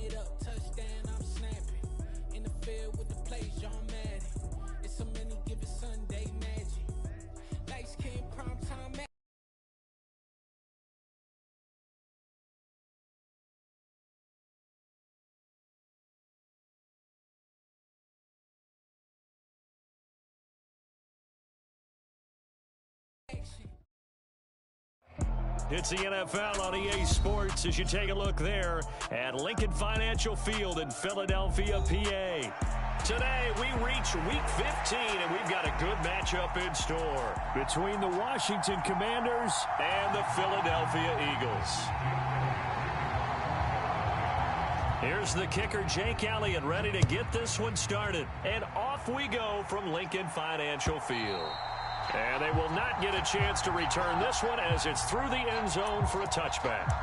it up, touchdown, I'm snapping. In the field with the plays, John Madden. It's so many given Sunday magic. Light skin, prime time magic. It's the NFL on EA Sports as you take a look there at Lincoln Financial Field in Philadelphia, PA. Today, we reach Week 15, and we've got a good matchup in store between the Washington Commanders and the Philadelphia Eagles. Here's the kicker, Jake Elliott, ready to get this one started. And off we go from Lincoln Financial Field. And they will not get a chance to return this one as it's through the end zone for a touchback.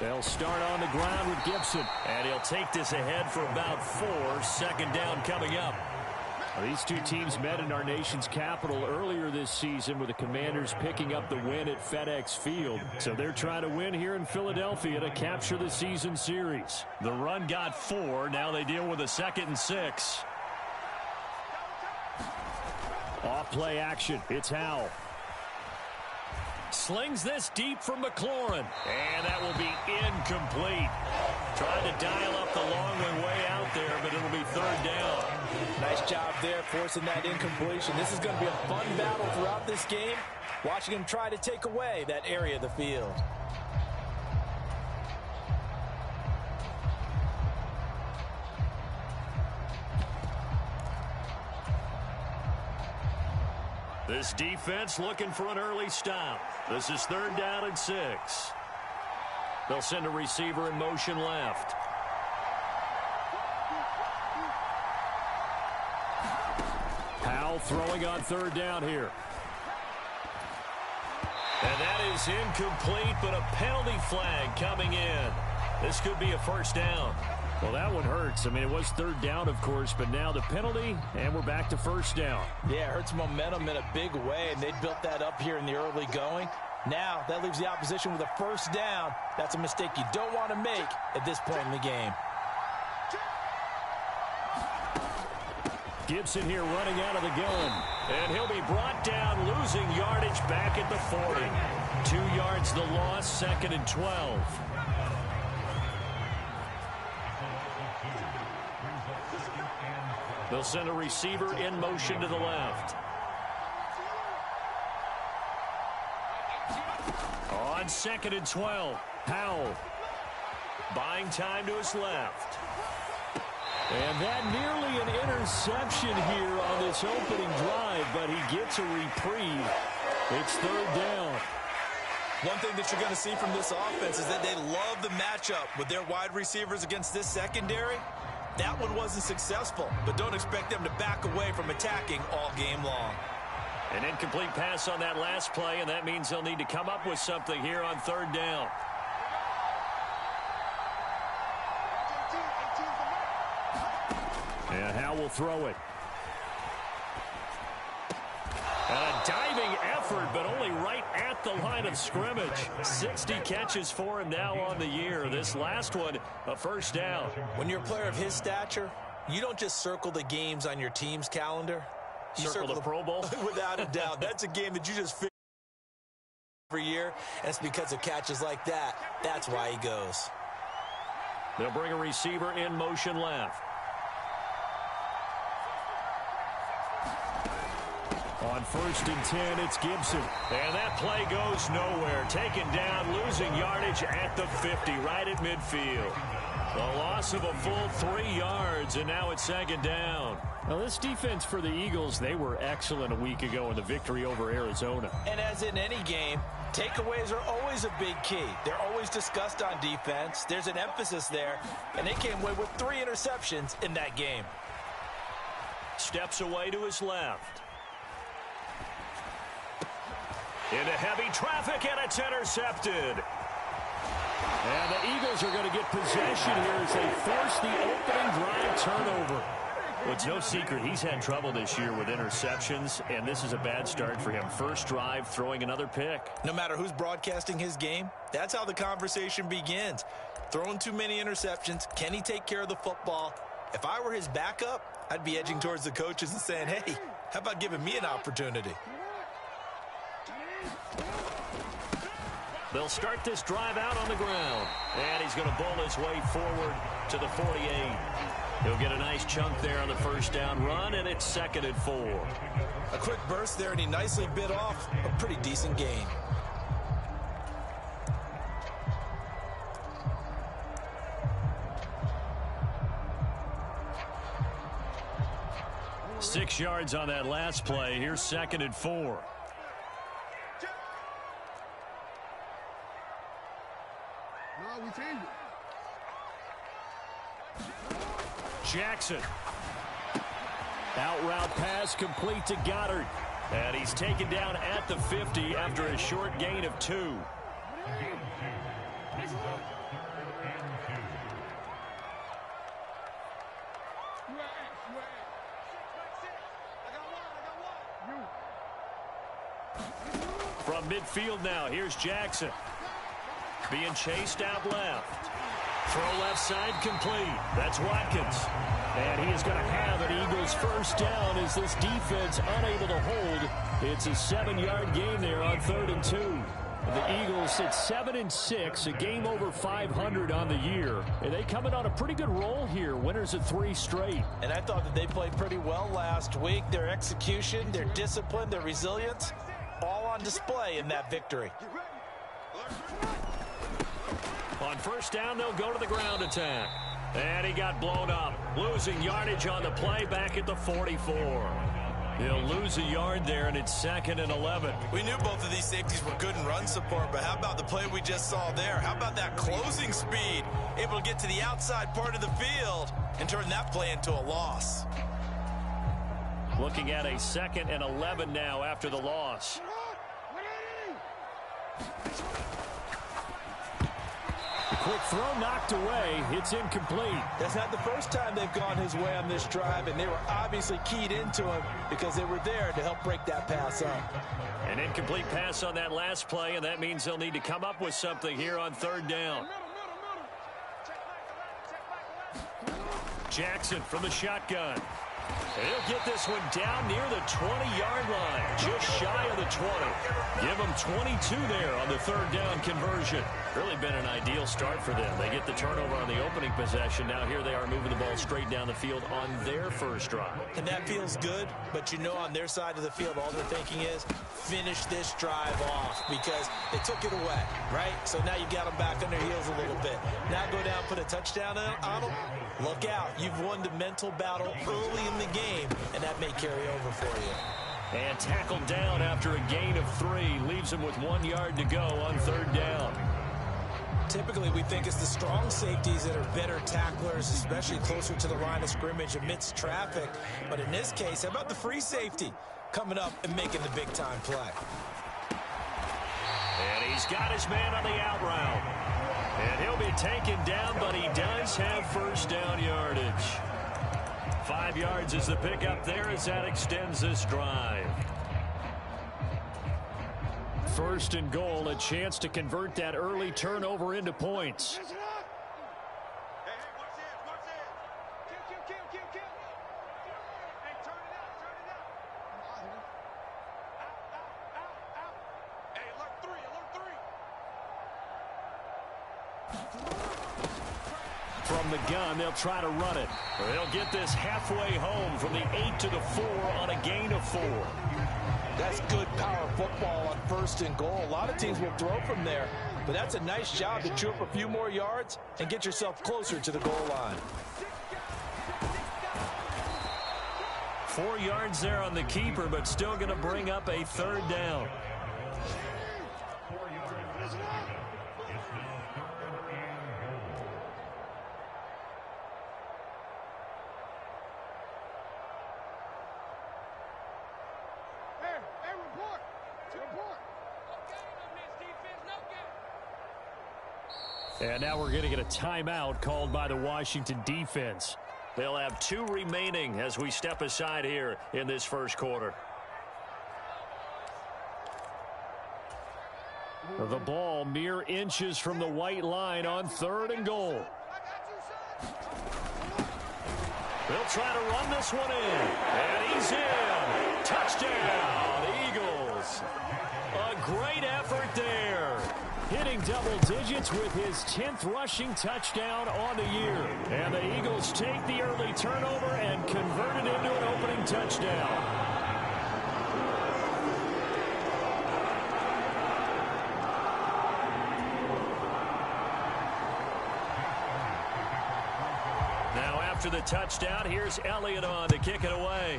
They'll start on the ground with Gibson. And he'll take this ahead for about 4. Second down coming up. Well, these two teams met in our nation's capital earlier this season with the Commanders picking up the win at FedEx Field. So they're trying to win here in Philadelphia to capture the season series. The run got 4. Now they deal with a 2nd and 6. Off play action. It's Howell. Slings this deep from McLaurin. And that will be incomplete. Trying to dial up the long one way out there, but it'll be 3rd down. Nice job there forcing that incompletion. This is going to be a fun battle throughout this game. Watching him try to take away that area of the field. This defense looking for an early stop. This is 3rd down and 6. They'll send a receiver in motion left. Howell throwing on 3rd down here. And that is incomplete, but a penalty flag coming in. This could be a 1st down. Well, that one hurts. I mean, it was 3rd down, of course, but now the penalty, and we're back to 1st down. Yeah, it hurts momentum in a big way, and they built that up here in the early going. Now, that leaves the opposition with a 1st down. That's a mistake you don't want to make at this point in the game. Gibson here running out of the gun. And he'll be brought down, losing yardage back at the 40. 2 yards the loss, 2nd and 12. They'll send a receiver in motion to the left. On 2nd and 12, Howell buying time to his left. And that nearly an interception here on this opening drive, but he gets a reprieve. It's 3rd down. One thing that you're going to see from this offense is that they love the matchup with their wide receivers against this secondary. That one wasn't successful, but don't expect them to back away from attacking all game long. An incomplete pass on that last play, and that means they'll need to come up with something here on 3rd down. And Howell will throw it. And a diving effort, but only right at the line of scrimmage. 60 catches for him now on the year. This last one, a 1st down. When you're a player of his stature, you don't just circle the games on your team's calendar. You circle the Pro Bowl? Without a doubt. That's a game that you just figure every year, and it's because of catches like that. That's why he goes. They'll bring a receiver in motion left. On 1st and 10, it's Gibson. And that play goes nowhere. Taken down, losing yardage at the 50, right at midfield. The loss of a full 3 yards, and now it's 2nd down. Now, this defense for the Eagles, they were excellent a week ago in the victory over Arizona. And as in any game, takeaways are always a big key. They're always always discussed on defense. There's an emphasis there, and they came away with 3 interceptions in that game. Steps away to his left. Into heavy traffic, and it's intercepted. And the Eagles are going to get possession here as they force the opening drive turnover. Well, it's no secret he's had trouble this year with interceptions, and this is a bad start for him. First drive, throwing another pick. No matter who's broadcasting his game, that's how the conversation begins. Throwing too many interceptions, can he take care of the football? If I were his backup, I'd be edging towards the coaches and saying, hey, how about giving me an opportunity? They'll start this drive out on the ground, and he's going to bowl his way forward to the 48. He'll get a nice chunk there on the first down run, and it's 2nd and 4. A quick burst there, and he nicely bit off a pretty decent gain. Six yards on that last play. Here's 2nd and 4. Jackson. Out route pass complete to Goddard. And he's taken down at the 50 after a short gain of 2. From midfield now, here's Jackson. Being chased out left. Throw left side complete. That's Watkins. And he is going to have an Eagles first down as this defense unable to hold. It's a 7-yard gain there on 3rd and 2. The Eagles sit 7-6, a game over 500 on the year. And they come in on a pretty good roll here. Winners of 3 straight. And I thought that they played pretty well last week. Their execution, their discipline, their resilience, all on display in that victory. On first down, they'll go to the ground attack. And he got blown up. Losing yardage on the play back at the 44. He'll lose a yard there, and it's 2nd and 11. We knew both of these safeties were good in run support, but how about the play we just saw there? How about that closing speed? Able to get to the outside part of the field and turn that play into a loss. Looking at a 2nd and 11 now after the loss. Quick throw knocked away. It's incomplete. That's not the first time they've gone his way on this drive, and they were obviously keyed into him because they were there to help break that pass up. An incomplete pass on that last play, and that means they'll need to come up with something here on 3rd down. Jackson from the shotgun. He'll get this one down near the 20-yard line, just shy of the 20. Give them 22 there on the 3rd down conversion. Really been an ideal start for them. They get the turnover on the opening possession. Now here they are moving the ball straight down the field on their first drive. And that feels good, but you know on their side of the field, all they're thinking is finish this drive off because they took it away, right? So now you've got them back on their heels a little bit. Now go down, put a touchdown on them. Look out. You've won the mental battle early in the game, and that may carry over for you. And tackled down after a gain of 3. Leaves him with 1 yard to go on 3rd down. Typically, we think it's the strong safeties that are better tacklers, especially closer to the line of scrimmage amidst traffic. But in this case, how about the free safety coming up and making the big-time play? And he's got his man on the out route. And he'll be taken down, but he does have first down yardage. 5 yards is the pickup there as that extends this drive. 1st and goal, a chance to convert that early turnover into points. From the gun, they'll try to run it. They'll get this halfway home from the 8 to the 4 on a gain of 4. That's good power football on 1st and goal. A lot of teams will throw from there, but that's a nice job to chew up a few more yards and get yourself closer to the goal line. 4 yards there on the keeper, but still going to bring up a 3rd down. And now we're going to get a timeout called by the Washington defense. They'll have 2 remaining as we step aside here in this first quarter. The ball mere inches from the white line on 3rd and goal. They'll try to run this one in. And he's in. Touchdown, Eagles. A great effort there. Hitting double digits with his 10th rushing touchdown on the year. And the Eagles take the early turnover and convert it into an opening touchdown. Now after the touchdown, here's Elliott on to kick it away.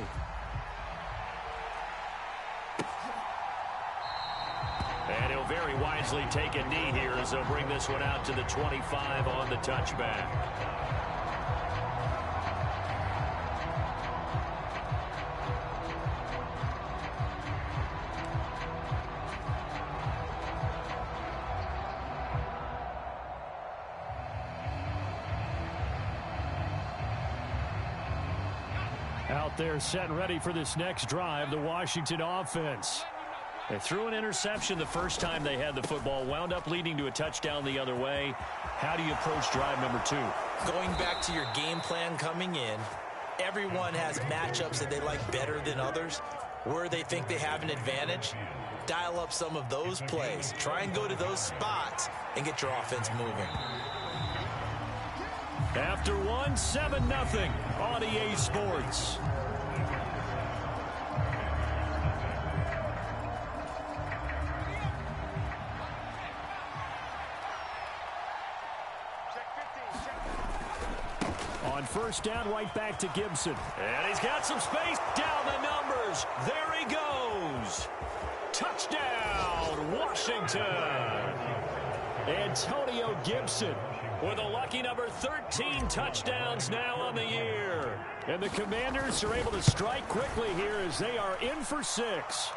And he'll very wisely take a knee here as they'll bring this one out to the 25 on the touchback. Out there set and ready for this next drive, the Washington offense. They threw an interception the first time they had the football, wound up leading to a touchdown the other way. How do you approach drive number 2? Going back to your game plan coming in, everyone has matchups that they like better than others. Where they think they have an advantage, dial up some of those plays. Try and go to those spots and get your offense moving. After one, 7-0 on EA Sports. On first down, right back to Gibson. And he's got some space down the numbers. There he goes. Touchdown, Washington. Antonio Gibson with a lucky number 13 touchdowns now on the year. And the Commanders are able to strike quickly here as they are in for 6.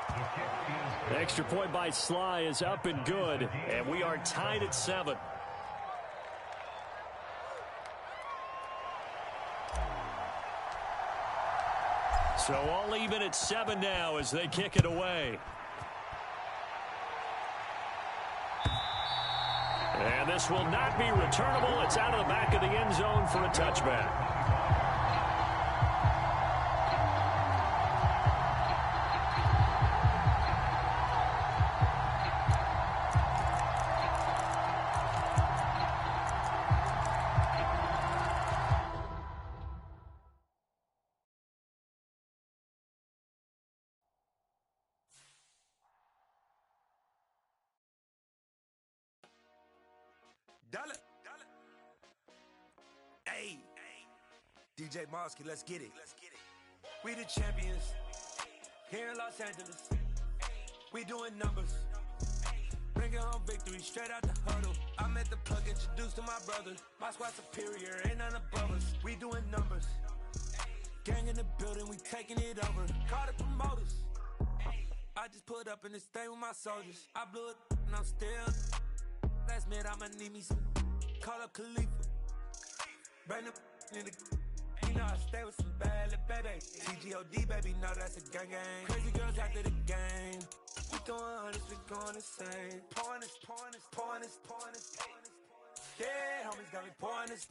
The extra point by Sly is up and good. And we are tied at 7. So all even at 7 now as they kick it away. And this will not be returnable. It's out of the back of the end zone for a touchback. Hey, DJ Mosky, let's get it. We the champions here in Los Angeles. We doing numbers. Bringing home victory straight out the huddle. I'm at the plug, introduced to my brothers. My squad superior, ain't none above us. We doing numbers. Gang in the building, we taking it over. Call the promoters. I just put up in this thing with my soldiers. I blew it and I'm still. Last minute, I'ma need me some. Call up Khalifa. Bring the in the. You know I stay with some bad little baby. TGOD, baby, know that's a gang gang. Crazy girls after the game. We throwing hundreds, we going insane. Pouring this. Yeah, homies got me pouring this.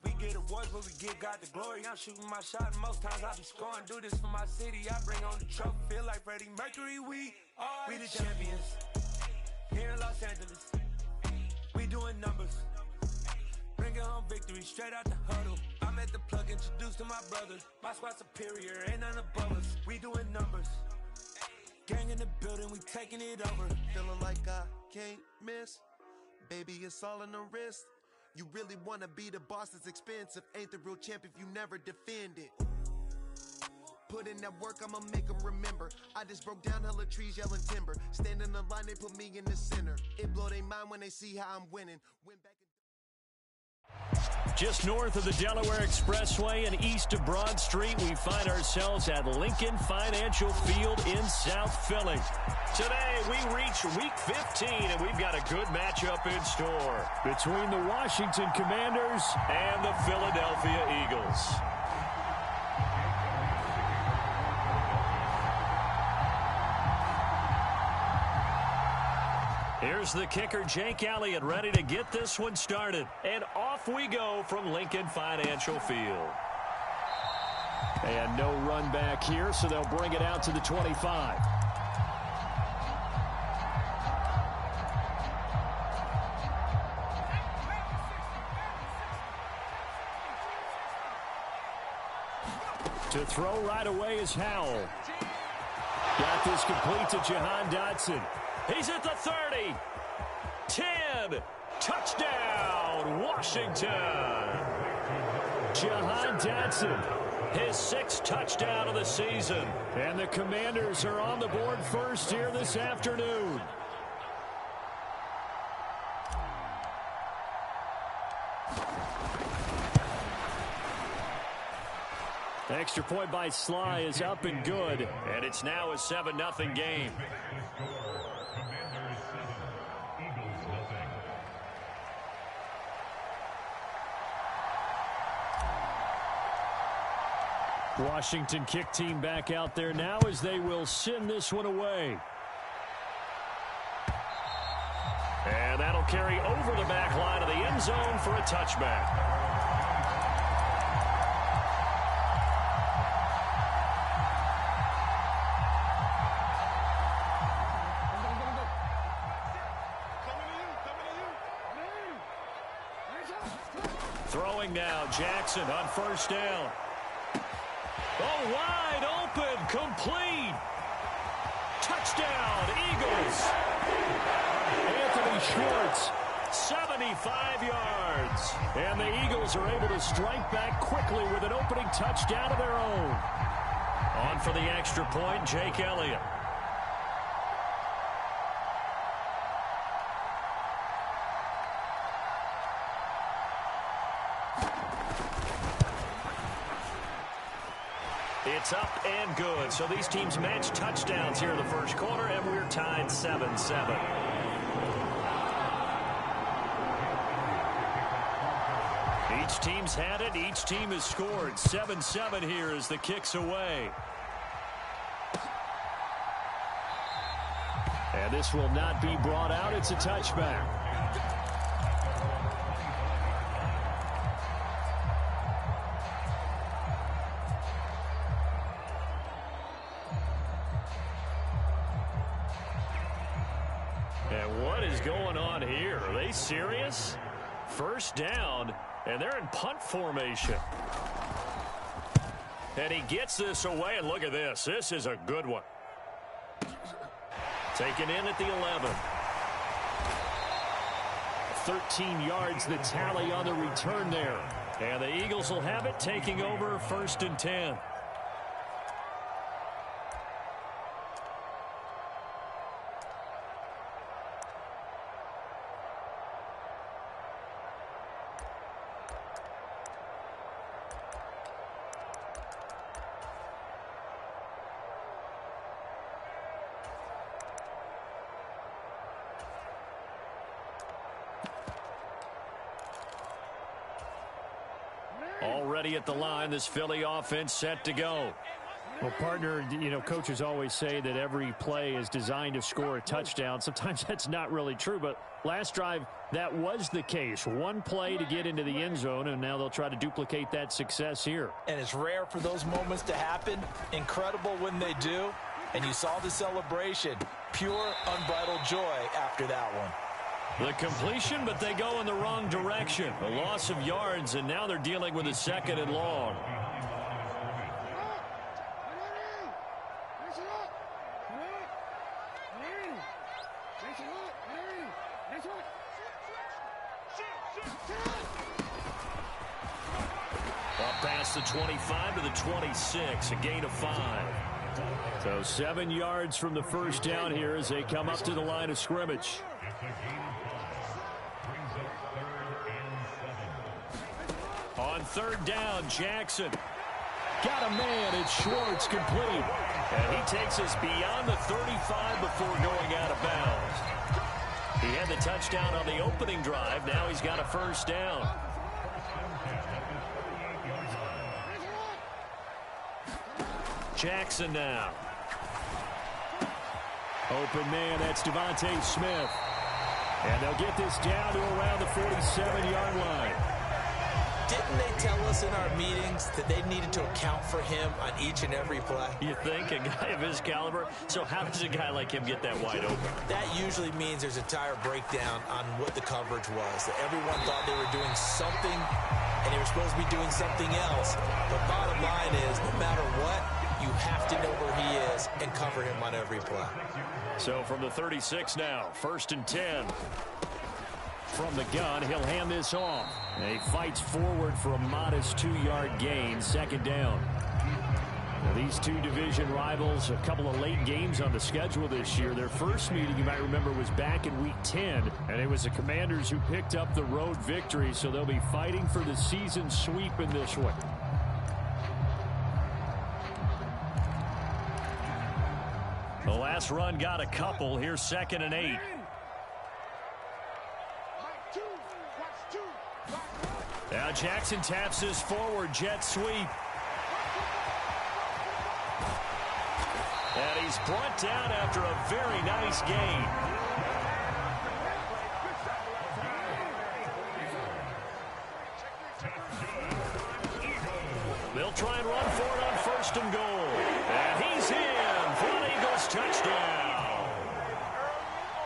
We get awards, but we give God the glory. I'm shooting my shot, and most times I be scoring. Do this for my city, I bring on the trophy. Feel like Freddie Mercury, we the champions. Here in Los Angeles, we doing numbers. Bringing home victory straight out the huddle. I'm at the plug, introduced to my brothers. My squad superior, ain't none above us. We doing numbers. Gang in the building, we taking it over. Feeling like I can't miss. Baby, it's all in the wrist. You really wanna be the boss, it's expensive. Ain't the real champ if you never defend it. Put in that work, I'ma make them remember. I just broke down hella trees, yelling timber. Stand in the line, they put me in the center. It blow their mind when they see how I'm winning. Went back. just north of the Delaware Expressway and east of Broad Street, we find ourselves at Lincoln Financial Field in South Philly. Today, we reach Week 15, and we've got a good matchup in store between the Washington Commanders and the Philadelphia Eagles. Here's the kicker, Jake Elliott, ready to get this one started. And off we go from Lincoln Financial Field. And no run back here, so they'll bring it out to the 25. To throw right away is Howell. Got this complete to Jahan Dotson. He's at the 30. 10. Touchdown, Washington. Jahan Dotson. His 6th touchdown of the season. And the Commanders are on the board first here this afternoon. Extra point by Sly is up and good. And it's now a 7-0 game. Washington kick team back out there now as they will send this one away. And that'll carry over the back line of the end zone for a touchback. Throwing now, Jackson on first down. Oh, wide open, complete. Touchdown, Eagles. Anthony Schwartz, 75 yards. And the Eagles are able to strike back quickly with an opening touchdown of their own. On for the extra point, Jake Elliott. It's up and good. So these teams match touchdowns here in the first quarter, and we're tied 7-7. Each team's had it. Each team has scored. 7-7 here as the kick's away. And this will not be brought out. It's a touchback. And what is going on here? Are they serious? First down, and they're in punt formation. And he gets this away, and look at this. This is a good one. Taken in at the 11. 13 yards the tally on the return there. And the Eagles will have it, taking over 1st and 10. Already at the line, this Philly offense set to go. Well, partner, you know, coaches always say that every play is designed to score a touchdown. Sometimes that's not really true, but last drive, that was the case. One play to get into the end zone, and now they'll try to duplicate that success here. And it's rare for those moments to happen. Incredible when they do. And you saw the celebration. Pure, unbridled joy after that one. The completion, but they go in the wrong direction. A loss of yards, and now they're dealing with a 2nd and long. Up past the 25 to the 26, a gain of 5. So 7 yards from the first down here as they come up to the line of scrimmage. On third down, Jackson. Got a man. It's Schwartz, complete. And he takes us beyond the 35 before going out of bounds. He had the touchdown on the opening drive. Now he's got a first down. Jackson now. Open man, that's Devontae Smith. And they'll get this down to around the 47-yard line. Didn't they tell us in our meetings that they needed to account for him on each and every play? You think? A guy of his caliber? So how does a guy like him get that wide open? That usually means there's a tire breakdown on what the coverage was. That everyone thought they were doing something, and they were supposed to be doing something else. But bottom line is, no matter what, you have to know where he is and cover him on every play. So from the 36 now, 1st and 10. From the gun, he'll hand this off. And he fights forward for a modest 2-yard gain, 2nd down. Now, these two division rivals, a couple of late games on the schedule this year. Their first meeting, you might remember, was back in Week 10, and it was the Commanders who picked up the road victory, so they'll be fighting for the season sweep in this one. The last run got a couple. Here's 2nd and 8. Now Jackson taps his forward jet sweep. And he's brought down after a very nice gain. They'll try and run for it on 1st and goal. And he's in for an Eagles touchdown.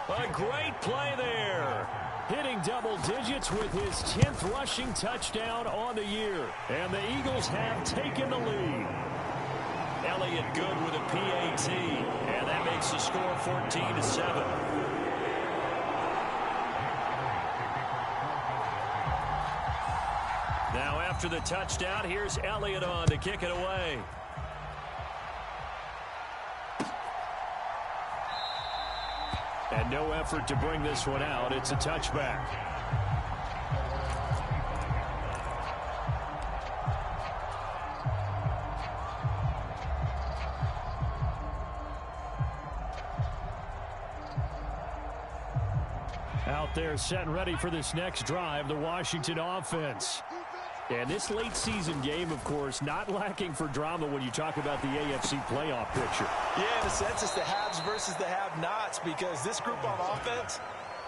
A great play there. Hitting double digits with his 10th rushing touchdown on the year. And the Eagles have taken the lead. Elliott good with a PAT. And that makes the score 14-7. Now after the touchdown, here's Elliott on to kick it away. And no effort to bring this one out. It's a touchback. Out there set and ready for this next drive, the Washington offense. And this late season game, of course, not lacking for drama when you talk about the AFC playoff picture. Yeah, in a sense, it's the haves versus the have-nots, because this group on offense,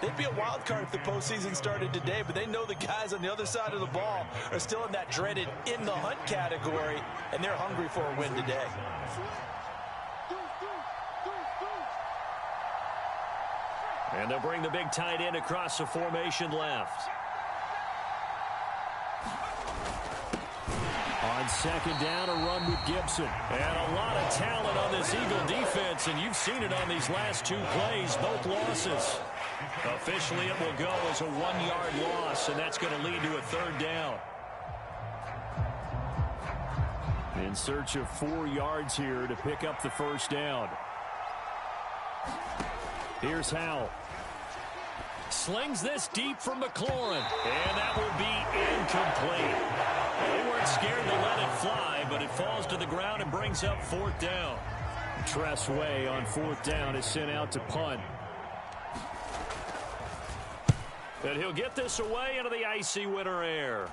they'd be a wild card if the postseason started today, but they know the guys on the other side of the ball are still in that dreaded in-the-hunt category, and they're hungry for a win today. And they'll bring the big tight end across the formation left. On 2nd down, a run with Gibson. And a lot of talent on this Eagle defense, and you've seen it on these last 2 plays, both losses. Officially, it will go as a 1-yard loss, and that's going to lead to a 3rd down. In search of 4 yards here to pick up the 1st down. Here's Howell. Slings this deep from McLaurin, and that will be incomplete. They weren't scared to let it fly, but it falls to the ground and brings up 4th down. Tress Way on 4th down is sent out to punt. And he'll get this away into the icy winter air.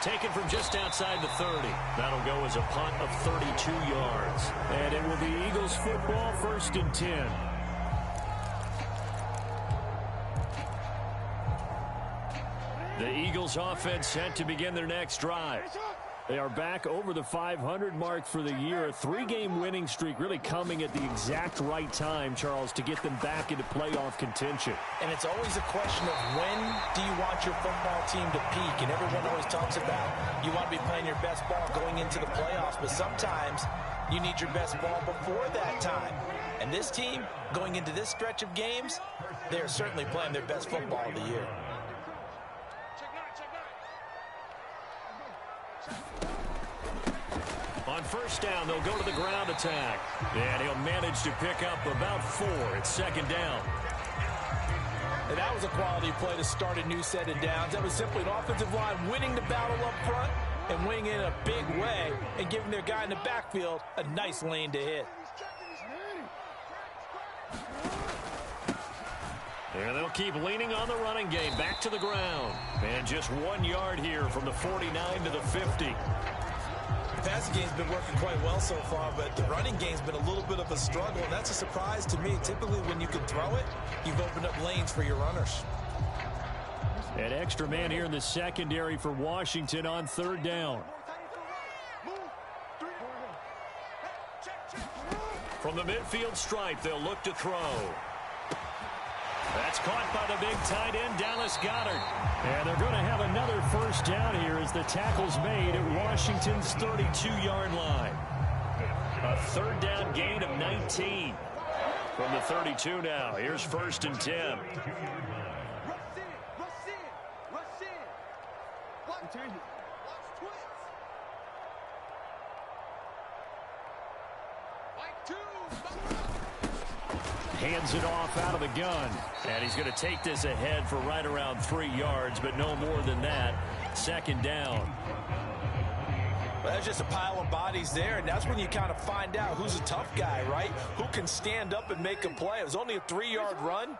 Taken from just outside the 30. That'll go as a punt of 32 yards. And it will be Eagles football, 1st and 10. The Eagles offense set to begin their next drive. They are back over the 500 mark for the year. A 3-game winning streak really coming at the exact right time, Charles, to get them back into playoff contention. And it's always a question of when do you want your football team to peak? And everyone always talks about you want to be playing your best ball going into the playoffs, but sometimes you need your best ball before that time. And this team, going into this stretch of games, they are certainly playing their best football of the year. On 1st down, they'll go to the ground attack. And he'll manage to pick up about 4 at 2nd down. And that was a quality play to start a new set of downs. That was simply an offensive line winning the battle up front and winning in a big way and giving their guy in the backfield a nice lane to hit. And they'll keep leaning on the running game. Back to the ground. And just 1 yard here from the 49 to the 50. The passing game's been working quite well so far, but the running game's been a little bit of a struggle, and that's a surprise to me. Typically, when you can throw it, you've opened up lanes for your runners. An extra man here in the secondary for Washington on third down. From the midfield stripe, they'll look to throw. That's caught by the big tight end, Dallas Goedert. And they're going to have another first down here as the tackle's made at Washington's 32-yard line. A third down gain of 19. From the 32 now, here's 1st and 10. Hands it off out of the gun. And he's going to take this ahead for right around 3 yards, but no more than that. 2nd down. Well, that's just a pile of bodies there, and that's when you kind of find out who's a tough guy, right? Who can stand up and make a play. It was only a 3-yard run,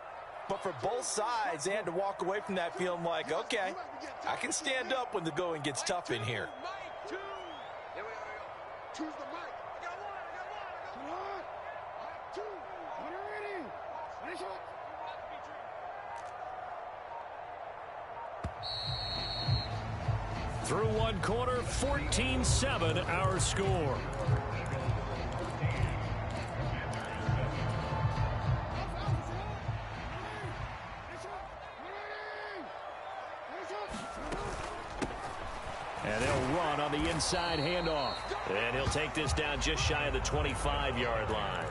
but for both sides, they had to walk away from that feeling like, okay, I can stand up when the going gets tough in here. Through one quarter, 14-7 our score. And they'll run on the inside handoff. And he'll take this down just shy of the 25-yard line.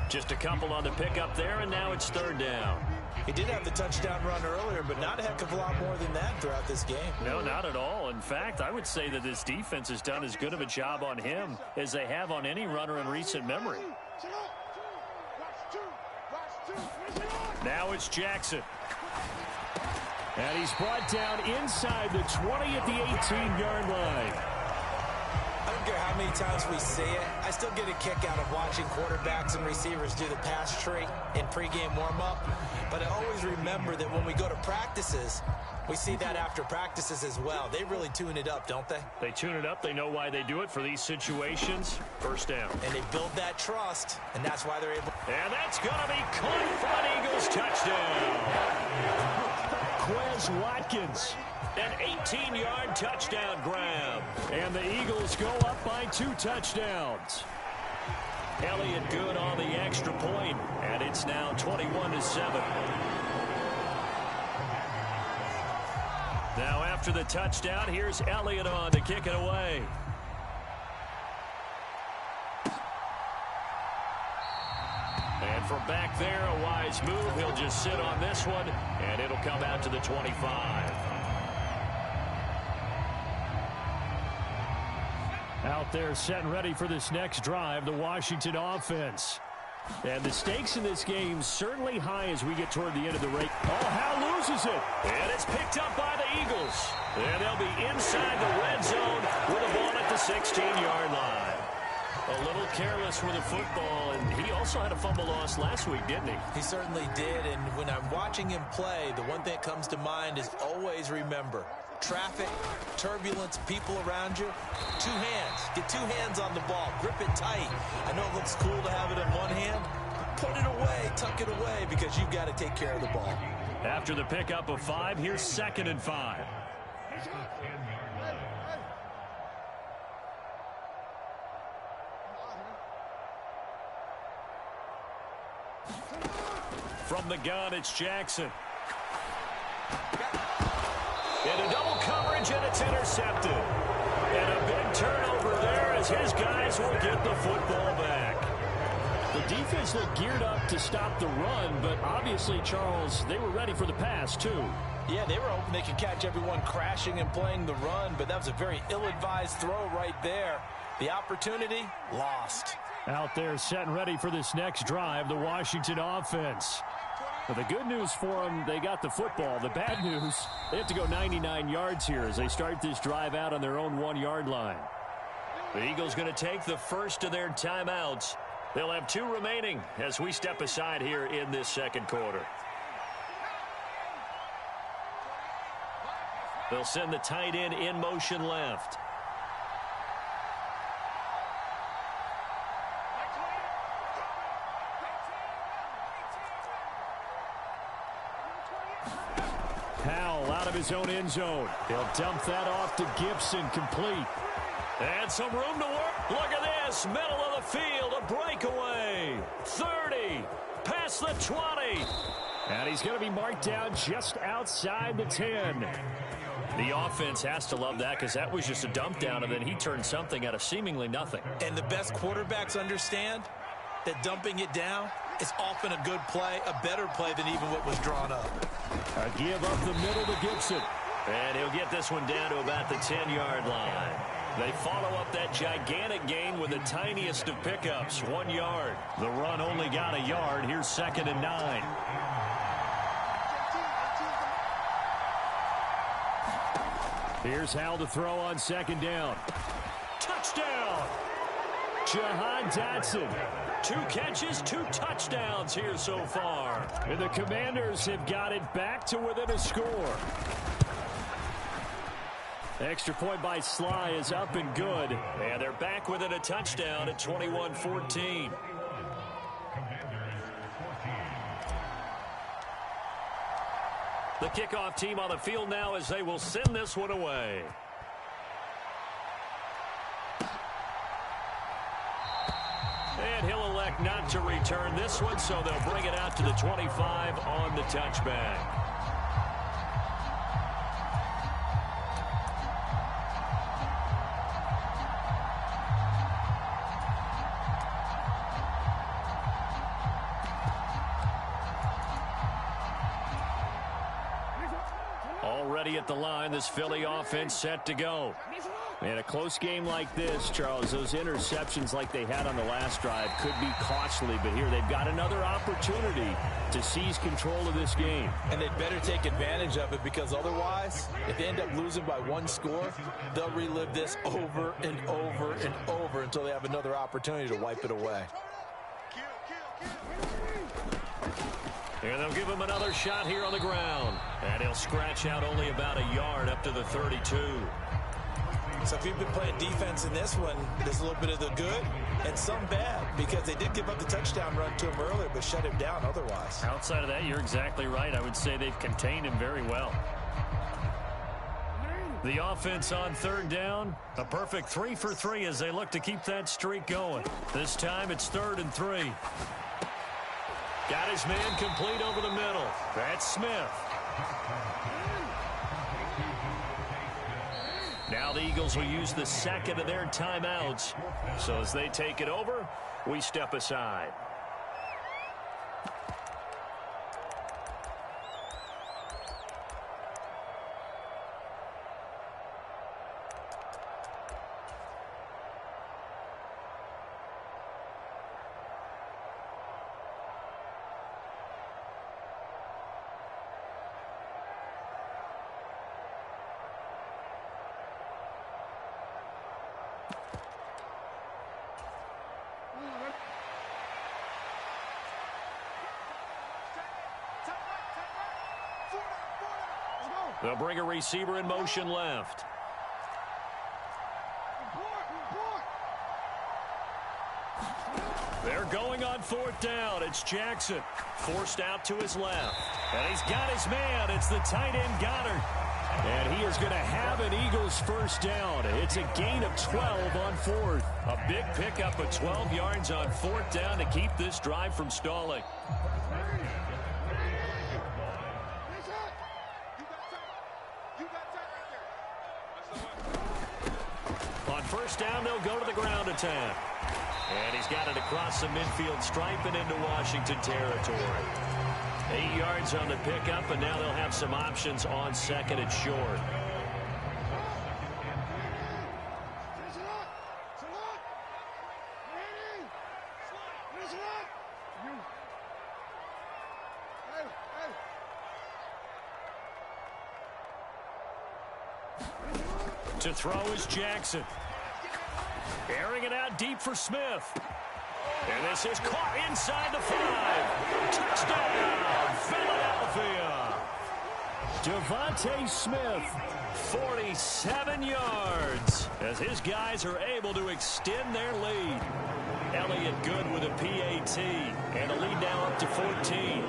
Just a couple on the pickup there, and now it's 3rd down. He did have the touchdown run earlier, but not a heck of a lot more than that throughout this game. No, not at all. In fact, I would say that this defense has done as good of a job on him as they have on any runner in recent memory. Now it's Jackson. And he's brought down inside the 20 at the 18-yard line. I don't care how many times we see it. I still get a kick out of watching quarterbacks and receivers do the pass tree in pregame warm-up. But I always remember that when we go to practices, we see that after practices as well. They really tune it up, don't they? They tune it up. They know why they do it for these situations. 1st down. And they build that trust, and that's why they're able. And that's going to be caught for an Eagles touchdown. Quez Watkins. An 18-yard touchdown grab. And the Eagles go up by 2 touchdowns. Elliott good on the extra point, and it's now 21-7. Now after the touchdown, here's Elliott on to kick it away. And from back there, a wise move. He'll just sit on this one, and it'll come out to the 25. Out there set and ready for this next drive, the Washington offense. And the stakes in this game certainly high as we get toward the end of the race. Oh, Howe loses it. And it's picked up by the Eagles. And they'll be inside the red zone with a ball at the 16-yard line. A little careless with the football, and he also had a fumble loss last week, didn't he? He certainly did, and when I'm watching him play, the one thing that comes to mind is always remember, traffic, turbulence, people around you, 2 hands. Get 2 hands on the ball. Grip it tight. I know it looks cool to have it in one hand. Put it away, tuck it away, because you've got to take care of the ball. After the pickup of 5, here's 2nd and 5. From the gun, it's Jackson. And a double coverage, and it's intercepted. And a big turnover there as his guys will get the football back. The defense looked geared up to stop the run, but obviously, Charles, they were ready for the pass, too. Yeah, they were hoping they could catch everyone crashing and playing the run, but that was a very ill-advised throw right there. The opportunity, lost. Out there set and ready for this next drive, the Washington offense. Well, the good news for them, they got the football. The bad news, they have to go 99 yards here as they start this drive out on their own 1-yard line. The Eagles going to take the first of their timeouts. They'll have 2 remaining as we step aside here in this second quarter. They'll send the tight end in motion left. Powell out of his own end zone. He'll dump that off to Gibson, complete. And some room to work. Look at this. Middle of the field. A breakaway. 30. Past the 20. And he's going to be marked down just outside the 10. The offense has to love that because that was just a dump down, and then he turned something out of seemingly nothing. And the best quarterbacks understand that dumping it down is often a good play, a better play than even what was drawn up. A give up the middle to Gibson. And he'll get this one down to about the 10-yard line. They follow up that gigantic gain with the tiniest of pickups, 1 yard. The run only got a yard. Here's 2nd and 9. Here's Howell to throw on 2nd down. Touchdown! Jahan Dotson. 2 catches, 2 touchdowns here so far. And the Commanders have got it back to within a score. Extra point by Sly is up and good. And they're back within a touchdown at 21-14. The kickoff team on the field now as they will send this one away. And he'll elect not to return this one, so they'll bring it out to the 25 on the touchback. Already at the line, this Philly offense set to go. In a close game like this, Charles, those interceptions like they had on the last drive could be costly, but here they've got another opportunity to seize control of this game. And they'd better take advantage of it, because otherwise, if they end up losing by 1 score, they'll relive this over and over and over until they have another opportunity to wipe it away. And they'll give him another shot here on the ground. And he'll scratch out only about a yard up to the 32. So if you've been playing defense in this one, there's a little bit of the good and some bad, because they did give up the touchdown run to him earlier, but shut him down otherwise. Outside of that, you're exactly right. I would say they've contained him very well. The offense on 3rd down, a perfect 3 for 3 as they look to keep that streak going. This time it's 3rd and 3. Got his man complete over the middle. That's Smith. Now the Eagles will use the 2nd of their timeouts. So as they take it over, we step aside. They'll bring a receiver in motion left. They're going on 4th down. It's Jackson. Forced out to his left. And he's got his man. It's the tight end Goddard. And he is going to have an Eagles 1st down. It's a gain of 12 on 4th. A big pickup of 12 yards on 4th down to keep this drive from stalling. On 1st down, they'll go to the ground attack. And he's got it across the midfield stripe and into Washington territory. 8 yards on the pickup, and now they'll have some options on 2nd and short. To throw is Jackson. Airing it out deep for Smith. And this is caught inside the 5. Touchdown, Philadelphia. Devontae Smith, 47 yards, as his guys are able to extend their lead. Elliott good with a PAT, and a lead now up to 14.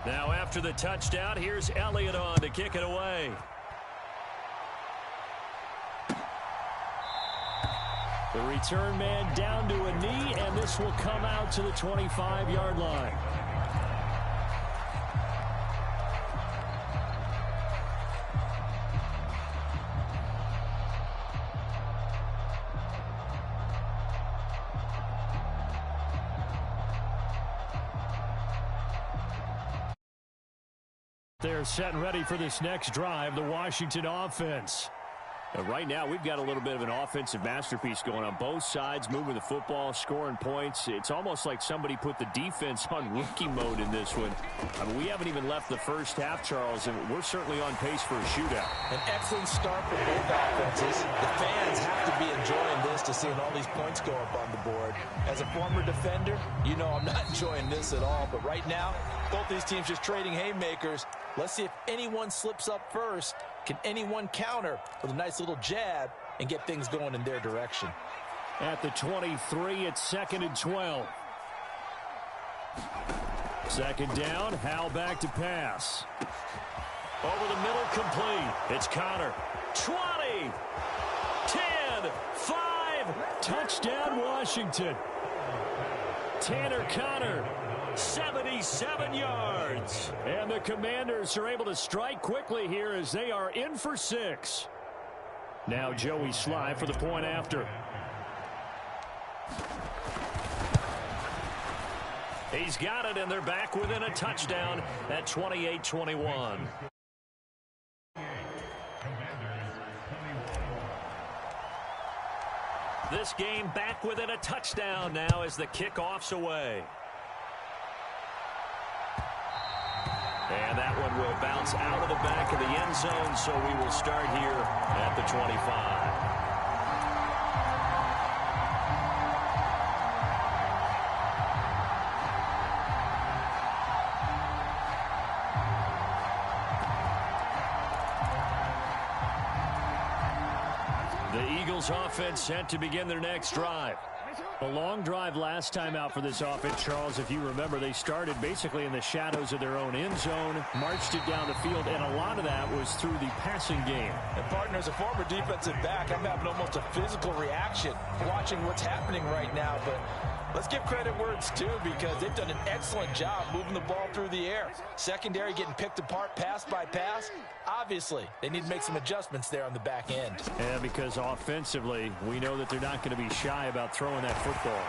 Now after the touchdown, here's Elliott on to kick it away. The return man down to a knee, and this will come out to the 25-yard line. They're set and ready for this next drive, the Washington offense. Right now, we've got a little bit of an offensive masterpiece going on both sides, moving the football, scoring points. It's almost like somebody put the defense on rookie mode in this one. I mean, we haven't even left the first half, Charles, and we're certainly on pace for a shootout. An excellent start for both offenses. The fans have to be enjoying this to seeing all these points go up on the board. As a former defender, you know I'm not enjoying this at all. But right now, both these teams just trading haymakers. Let's see if anyone slips up first. Can anyone counter with a nice little jab and get things going in their direction? At the 23, it's 2nd and 12. Second down, Howell back to pass. Over the middle, complete. It's Connor. 20, 10, 5, touchdown Washington. Tanner Connor, 77 yards. And the Commanders are able to strike quickly here as they are in for 6. Now Joey Sly for the point after. He's got it, and they're back within a touchdown at 28-21. This game back within a touchdown now as the kickoff's away. And that one will bounce out of the back of the end zone, so we will start here at the 25. The Eagles offense set to begin their next drive. A long drive last time out for this offense, Charles. If you remember, they started basically in the shadows of their own end zone, marched it down the field, and a lot of that was through the passing game. And partner, as a former defensive back, I'm having almost a physical reaction watching what's happening right now. But let's give credit where it's due, because they've done an excellent job moving the ball through the air. Secondary getting picked apart pass by pass. Obviously, they need to make some adjustments there on the back end. Yeah, because offensively, we know that they're not going to be shy about throwing that football.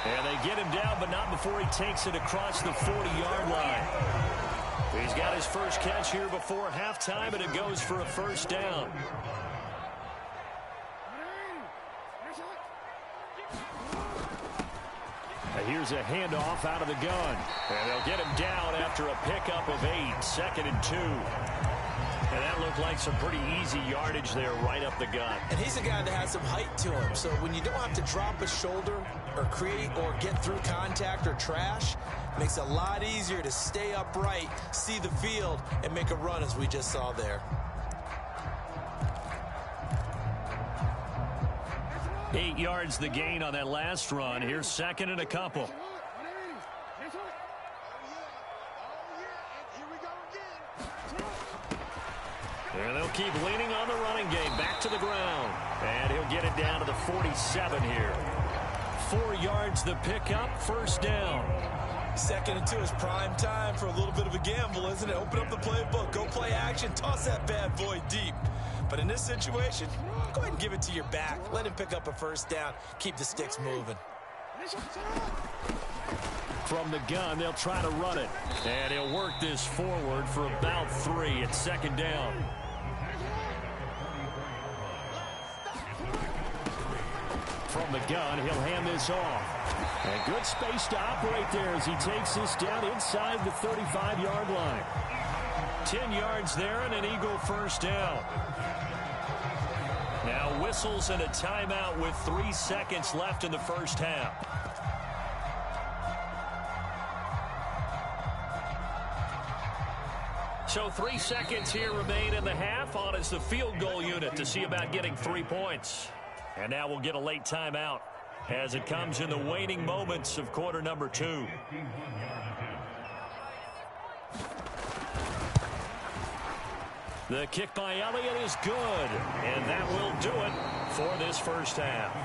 And they get him down, but not before he takes it across the 40-yard line. He's got his first catch here before halftime, and it goes for a first down. Here's a handoff out of the gun. And they'll get him down after a pickup of 8, 2nd and 2. And that looked like some pretty easy yardage there right up the gut. And he's a guy that has some height to him. So when you don't have to drop a shoulder or create or get through contact or trash, it makes it a lot easier to stay upright, see the field, and make a run as we just saw there. 8 yards the gain on that last run. Here's 2nd and a couple. And they'll keep leaning on the running game. Back to the ground. And he'll get it down to the 47 here. 4 yards the pickup, first down. 2nd and 2 is prime time for a little bit of a gamble, isn't it? Open up the playbook, go play action, toss that bad boy deep. But in this situation, go ahead and give it to your back. Let him pick up a first down. Keep the sticks moving. From the gun, they'll try to run it. And he'll work this forward for about 3 at 2nd down. from the gun. He'll hand this off. And good space to operate there as he takes this down inside the 35-yard line. 10 yards there and an Eagle first down. Now whistles and a timeout with 3 seconds left in the first half. So 3 seconds here remain in the half. On is the field goal unit to see about getting 3 points. And now we'll get a late timeout as it comes in the waning moments of quarter number 2. The kick by Elliott is good, and that will do it for this first half.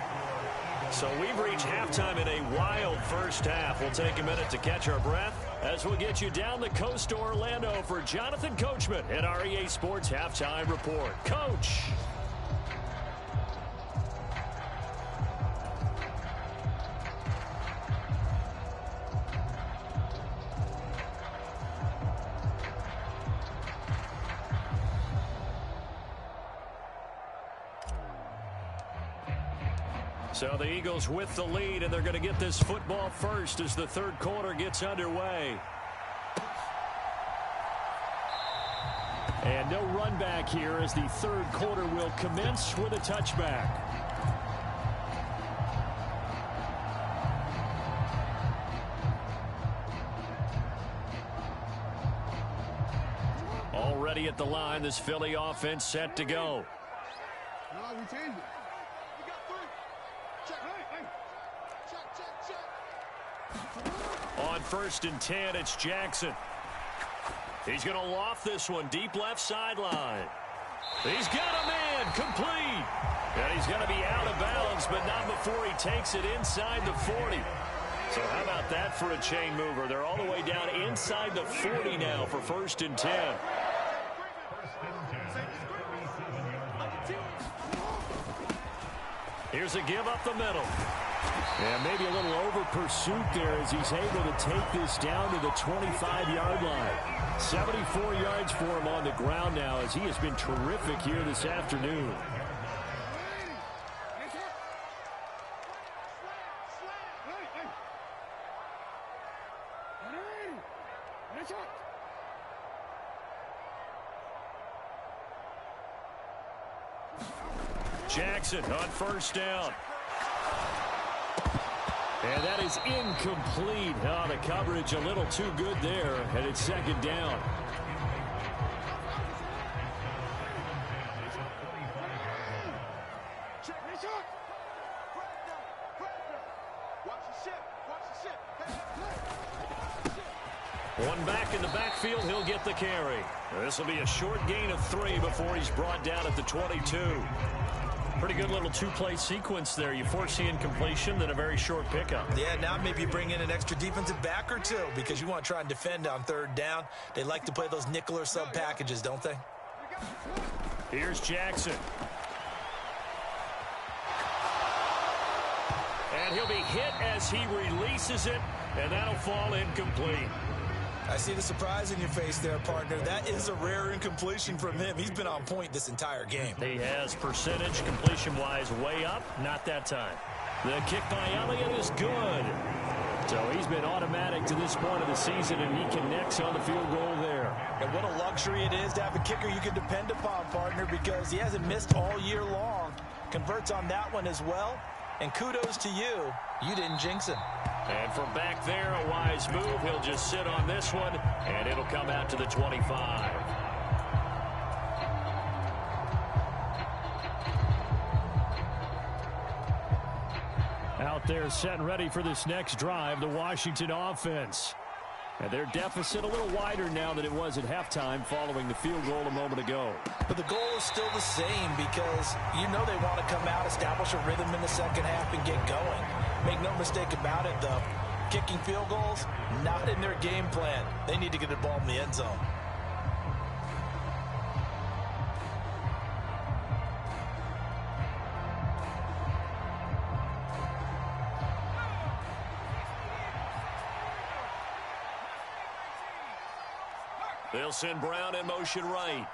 So we've reached halftime in a wild first half. We'll take a minute to catch our breath as we'll get you down the coast to Orlando for Jonathan Coachman at our EA Sports Halftime Report. Coach. So the Eagles with the lead, and they're going to get this football first as the third quarter gets underway. And no run back here as the third quarter will commence with a touchback. Already at the line, this Philly offense set to go. No, we changed it. On 1st and 10, it's Jackson. He's going to loft this one deep left sideline. He's got a man complete. And he's going to be out of bounds, but not before he takes it inside the 40. So how about that for a chain mover? They're all the way down inside the 40 now for 1st and 10. Here's a give up the middle. And maybe a little over pursuit there as he's able to take this down to the 25-yard line. 74 yards for him on the ground now as he has been terrific here this afternoon. Jackson on 1st down. And that is incomplete. Oh, the coverage a little too good there, and it's 2nd down. One back in the backfield, he'll get the carry. This will be a short gain of 3 before he's brought down at the 22. Pretty good little two-play sequence there. You force the incompletion, then a very short pickup. Yeah, now maybe bring in an extra defensive back or 2 because you want to try and defend on 3rd down. They like to play those nickel or sub packages, don't they? Here's Jackson. And he'll be hit as he releases it, and that'll fall incomplete. I see the surprise in your face there, partner. That is a rare incompletion from him. He's been on point this entire game. He has percentage completion-wise way up. Not that time. The kick by Elliott is good. So he's been automatic to this point of the season, and he connects on the field goal there. And what a luxury it is to have a kicker you can depend upon, partner, because he hasn't missed all year long. Converts on that one as well. And kudos to you. You didn't jinx him. And from back there, a wise move. He'll just sit on this one, and it'll come out to the 25. Out there set and ready for this next drive, the Washington offense. And their deficit a little wider now than it was at halftime following the field goal a moment ago. But the goal is still the same because you know they want to come out, establish a rhythm in the second half, and get going. Make no mistake about it, though. Kicking field goals, not in their game plan. They need to get the ball in the end zone. They'll send Brown in motion right.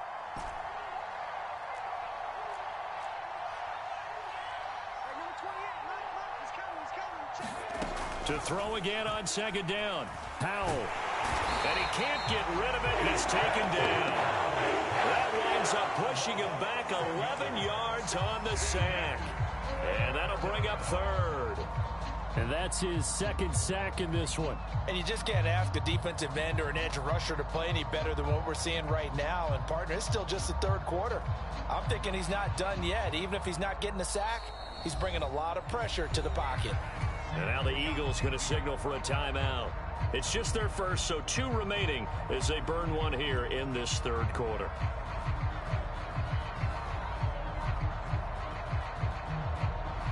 To throw again on second down. Howell. And he can't get rid of it. He's taken down. That winds up pushing him back 11 yards on the sack. And that'll bring up third. And that's his second sack in this one. And you just can't ask a defensive end or an edge rusher to play any better than what we're seeing right now. And, partner, it's still just the third quarter. I'm thinking he's not done yet. Even if he's not getting a sack, he's bringing a lot of pressure to the pocket. And now the Eagles going to signal for a timeout. It's just their first, so 2 remaining as they burn one here in this third quarter.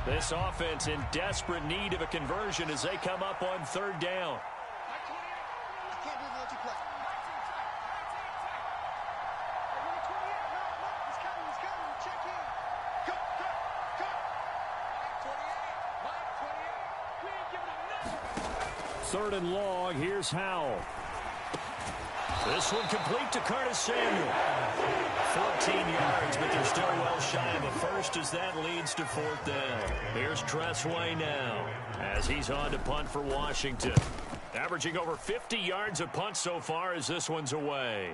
This offense in desperate need of a conversion as they come up on third down. Third and long, here's Howell. This one complete to Curtis Samuel. 14 yards, but they're still well shy of a first as that leads to fourth down. Here's Tressway now as he's on to punt for Washington. Averaging over 50 yards a punt so far as this one's away.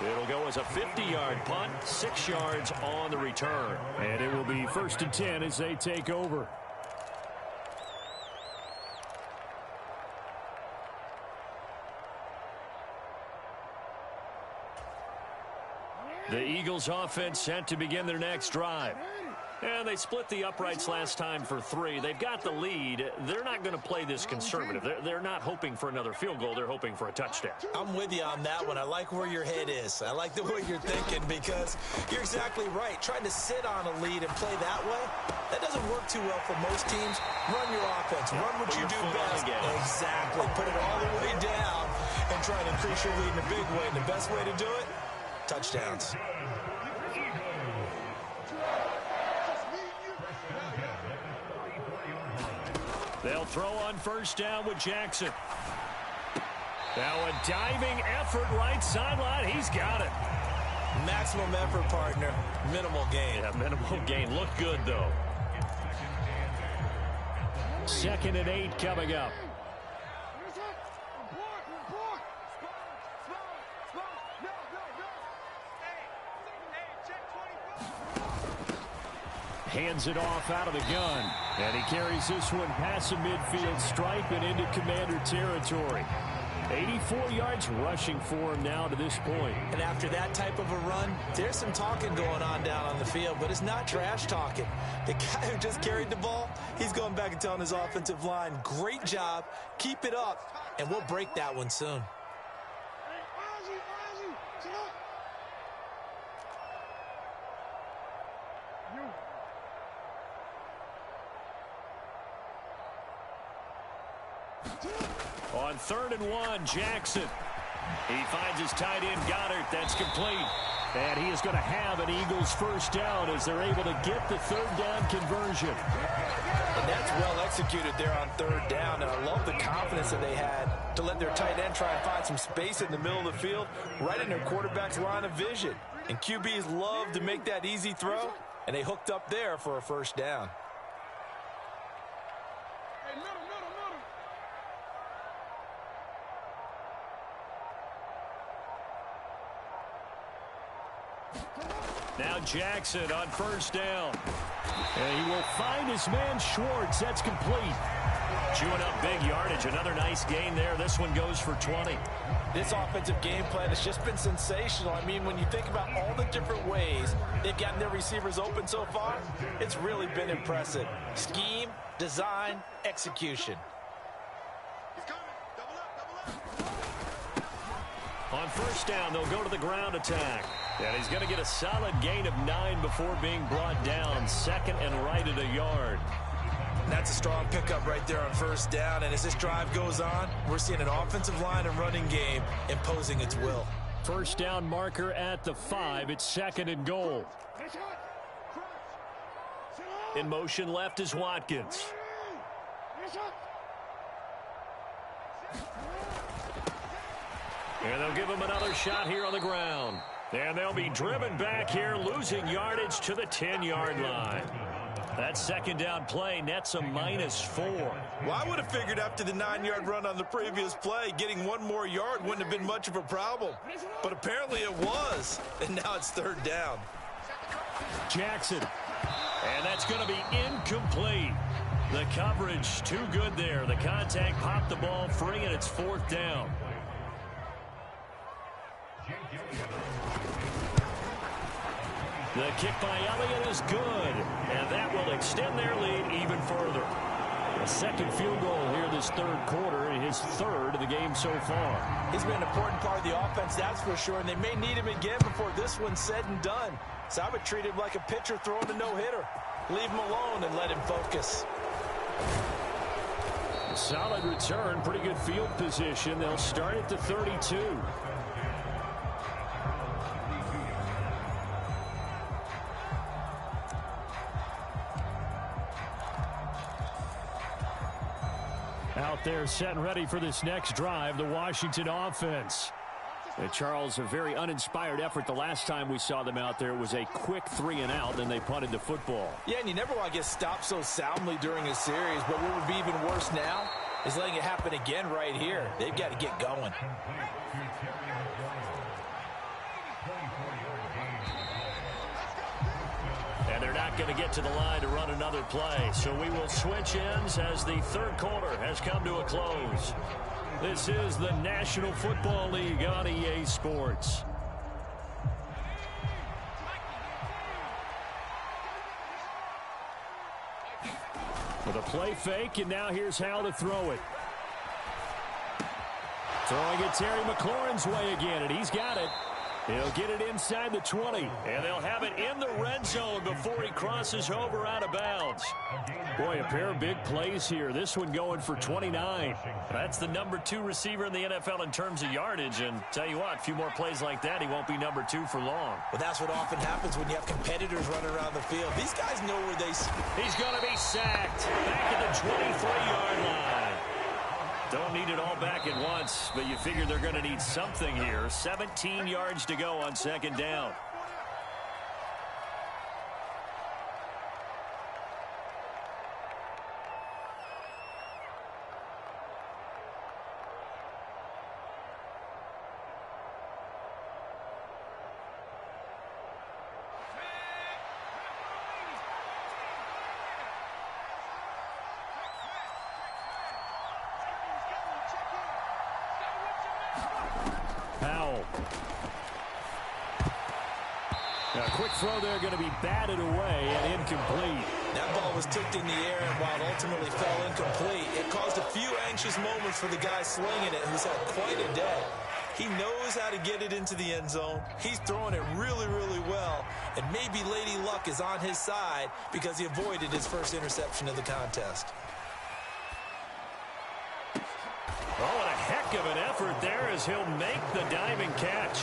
It'll go as a 50-yard punt, 6 yards on the return. And it will be 1st and 10 as they take over. The Eagles offense set to begin their next drive. And they split the uprights last time for 3. They've got the lead. They're not going to play this conservative. They're not hoping for another field goal. They're hoping for a touchdown. I'm with you on that one. I like where your head is. I like the way you're thinking because you're exactly right. Trying to sit on a lead and play that way, that doesn't work too well for most teams. Run your offense. Run what you do best. Exactly. Put it all the way down and try to increase your lead in a big way. And the best way to do it, touchdowns. They'll throw on first down with Jackson. Now a diving effort right sideline. He's got it. Maximum effort, partner. Minimal gain. Yeah, minimal gain. Look good, though. 2nd and 8 coming up. Hands it off out of the gun. And he carries this one past the midfield stripe and into Commander territory. 84 yards rushing for him now to this point. And after that type of a run, there's some talking going on down on the field, but it's not trash talking. The guy who just carried the ball, he's going back and telling his offensive line, great job, keep it up, and we'll break that one soon. On 3rd and 1, Jackson. He finds his tight end, Goddard. That's complete. And he is going to have an Eagles first down as they're able to get the third down conversion. And that's well executed there on 3rd down. And I love the confidence that they had to let their tight end try and find some space in the middle of the field, right in their quarterback's line of vision. And QBs love to make that easy throw, and they hooked up there for a first down. Now Jackson on first down. And he will find his man Schwartz. That's complete. Chewing up big yardage. Another nice gain there. This one goes for 20. This offensive game plan has just been sensational. I mean, when you think about all the different ways they've gotten their receivers open so far, it's really been impressive. Scheme, design, execution. On first down, they'll go to the ground attack. And he's going to get a solid gain of 9 before being brought down. 2nd and right at a yard. That's a strong pickup right there on first down. And as this drive goes on, we're seeing an offensive line and running game imposing its will. First down marker at the 5. It's 2nd and goal. In motion left is Watkins. And they'll give him another shot here on the ground. And they'll be driven back here, losing yardage to the 10-yard line. That second down play nets a -4. Well, I would have figured after the 9-yard run on the previous play, getting one more yard wouldn't have been much of a problem. But apparently it was, and now it's third down. Jackson. And that's going to be incomplete. The coverage too good there. The contact popped the ball free, and it's fourth down. The kick by Elliott is good, and that will extend their lead even further. A second field goal here this third quarter, and his third of the game so far. He's been an important part of the offense, that's for sure, and they may need him again before this one's said and done. So I would treat him like a pitcher throwing a no-hitter. Leave him alone and let him focus. Solid return, pretty good field position. They'll start at the 32. Out there set and ready for this next drive, the Washington offense. And Charles, a very uninspired effort the last time we saw them out there. It was a quick 3-and-out, then they punted the football. Yeah, and you never want to get stopped so soundly during a series, but what would be even worse now is letting it happen again right here. They've got to get going. And they're not going to get to the line to run another play. So we will switch ends as the third quarter has come to a close. This is the National Football League on EA Sports. With a play fake, and now here's how to throw it. Throwing it Terry McLaurin's way again, and he's got it. He'll get it inside the 20, and they'll have it in the red zone before he crosses over out of bounds. Boy, a pair of big plays here. This one going for 29. That's the number 2 receiver in the NFL in terms of yardage, and tell you what, a few more plays like that, he won't be number 2 for long. Well, that's what often happens when you have competitors running around the field. These guys know where they... He's going to be sacked back at the 23-yard line. Don't need it all back at once, but you figure they're going to need something here. 17 yards to go on second down. A quick throw there going to be batted away and incomplete. That ball was tipped in the air, and while it ultimately fell incomplete, it caused a few anxious moments for the guy slinging it, who's had quite a day. He knows how to get it into the end zone. He's throwing it really, really well, and maybe Lady Luck is on his side because he avoided his first interception of the contest. Oh, and a heck of an effort there as he'll make the diving catch.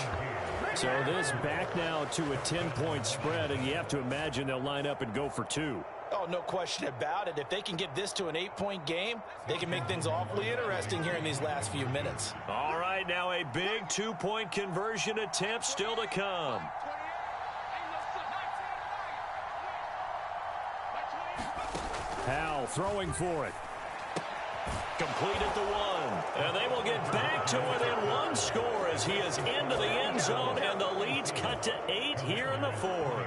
So this back now to a 10-point spread, and you have to imagine they'll line up and go for 2. Oh, no question about it. If they can get this to an 8-point game, they can make things awfully interesting here in these last few minutes. All right, now a big 2-point conversion attempt still to come. Howell throwing for it. Complete at the 1, and they will get back to within 1 score as he is into the end zone, and the lead's cut to 8 here in the 4th.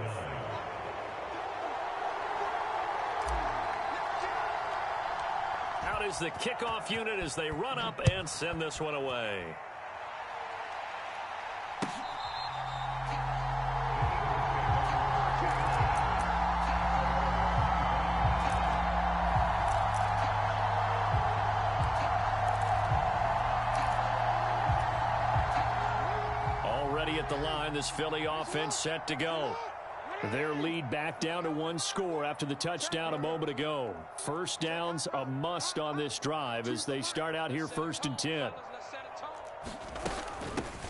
Out is the kickoff unit as they run up and send this one away. At the line, this Philly offense set to go. Their lead back down to 1 score after the touchdown a moment ago. First down's a must on this drive as they start out here 1st and 10.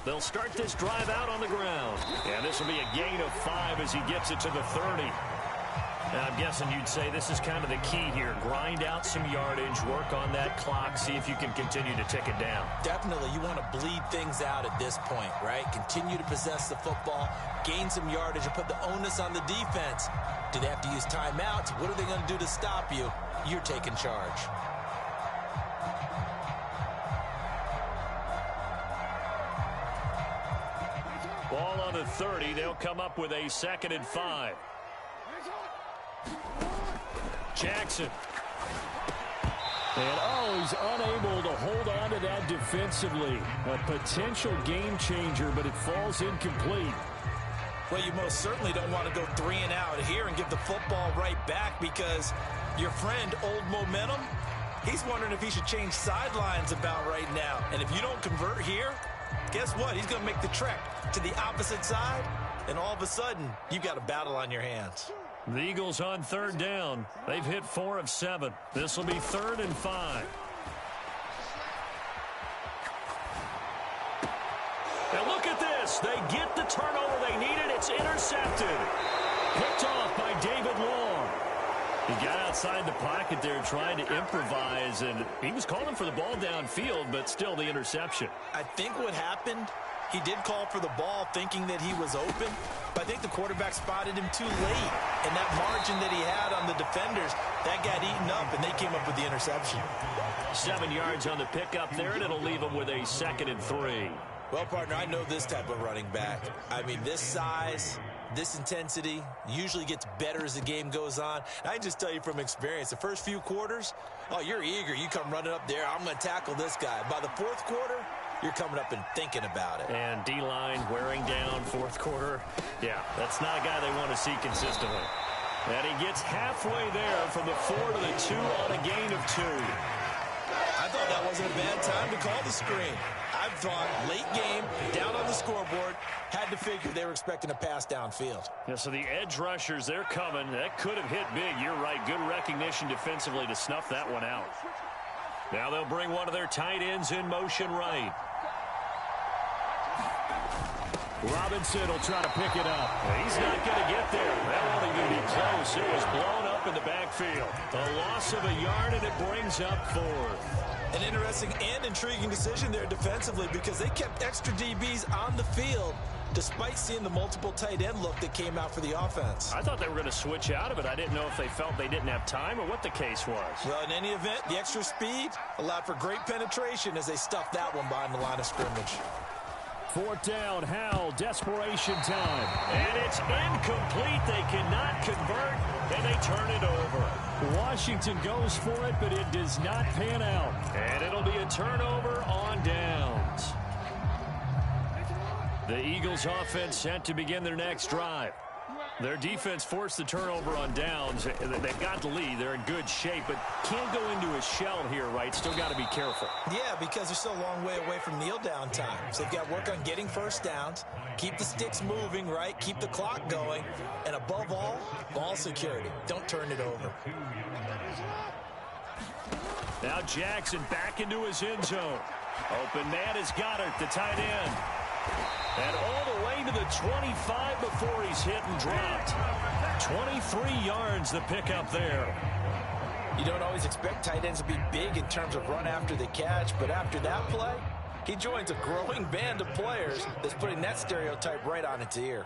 They'll start this drive out on the ground. And this will be a gain of 5 as he gets it to the 30. I'm guessing you'd say this is kind of the key here. Grind out some yardage, work on that clock, see if you can continue to tick it down. Definitely, you want to bleed things out at this point, right? Continue to possess the football, gain some yardage, and put the onus on the defense. Do they have to use timeouts? What are they going to do to stop you? You're taking charge. Ball on the 30. They'll come up with a 2nd and 5. Jackson. And, he's unable to hold on to that defensively. A potential game changer, but it falls incomplete. Well, you most certainly don't want to go 3 and out here and give the football right back because your friend, Old Momentum, he's wondering if he should change sidelines about right now. And if you don't convert here, guess what? He's going to make the trek to the opposite side, and all of a sudden, you've got a battle on your hands. The Eagles on 3rd down. They've hit 4 of 7. This will be 3rd and 5. And look at this. They get the turnover they needed. It's intercepted. Picked off by David Long. He got outside the pocket there trying to improvise, and he was calling for the ball downfield, but still the interception. I think what happened, he did call for the ball thinking that he was open, but I think the quarterback spotted him too late. And that margin that he had on the defenders, that got eaten up, and they came up with the interception. 7 yards on the pickup there, and it'll leave him with a 2nd and 3. Well, partner, I know this type of running back. I mean, this size, this intensity usually gets better as the game goes on. I can just tell you from experience, the first few quarters, you're eager. You come running up there, I'm going to tackle this guy. By the 4th quarter, you're coming up and thinking about it. And D-line wearing down 4th quarter. Yeah, that's not a guy they want to see consistently. And he gets halfway there from the 4 to the 2 on a gain of 2. I thought that wasn't a bad time to call the screen. I thought late game, down on the scoreboard, had to figure they were expecting a pass downfield. Yeah, so the edge rushers, they're coming. That could have hit big. You're right. Good recognition defensively to snuff that one out. Now they'll bring one of their tight ends in motion right. Robinson will try to pick it up. He's not going to get there. That won't even be close. It was blown up in the backfield. A loss of a yard, and it brings up 4th. An interesting and intriguing decision there defensively because they kept extra DBs on the field despite seeing the multiple tight end look that came out for the offense. I thought they were going to switch out of it. I didn't know if they felt they didn't have time or what the case was. Well, in any event, the extra speed allowed for great penetration as they stuffed that one behind the line of scrimmage. 4th down, Howell, desperation time. And it's incomplete. They cannot convert, and they turn it over. Washington goes for it, but it does not pan out. And it'll be a turnover on downs. The Eagles offense set to begin their next drive. Their defense forced the turnover on downs. They've got the lead. They're in good shape, but can't go into a shell here, right? Still got to be careful. Yeah, because they're still a long way away from kneel down time. So they've got to work on getting first downs, keep the sticks moving, right? Keep the clock going. And above all, ball security. Don't turn it over. Now Jackson back into his end zone. Open man is Goddard, the tight end. And all the way to the 25 before he's hit and dropped. 23 yards the pickup there. You don't always expect tight ends to be big in terms of run after the catch, but after that play, he joins a growing band of players that's putting that stereotype right on its ear.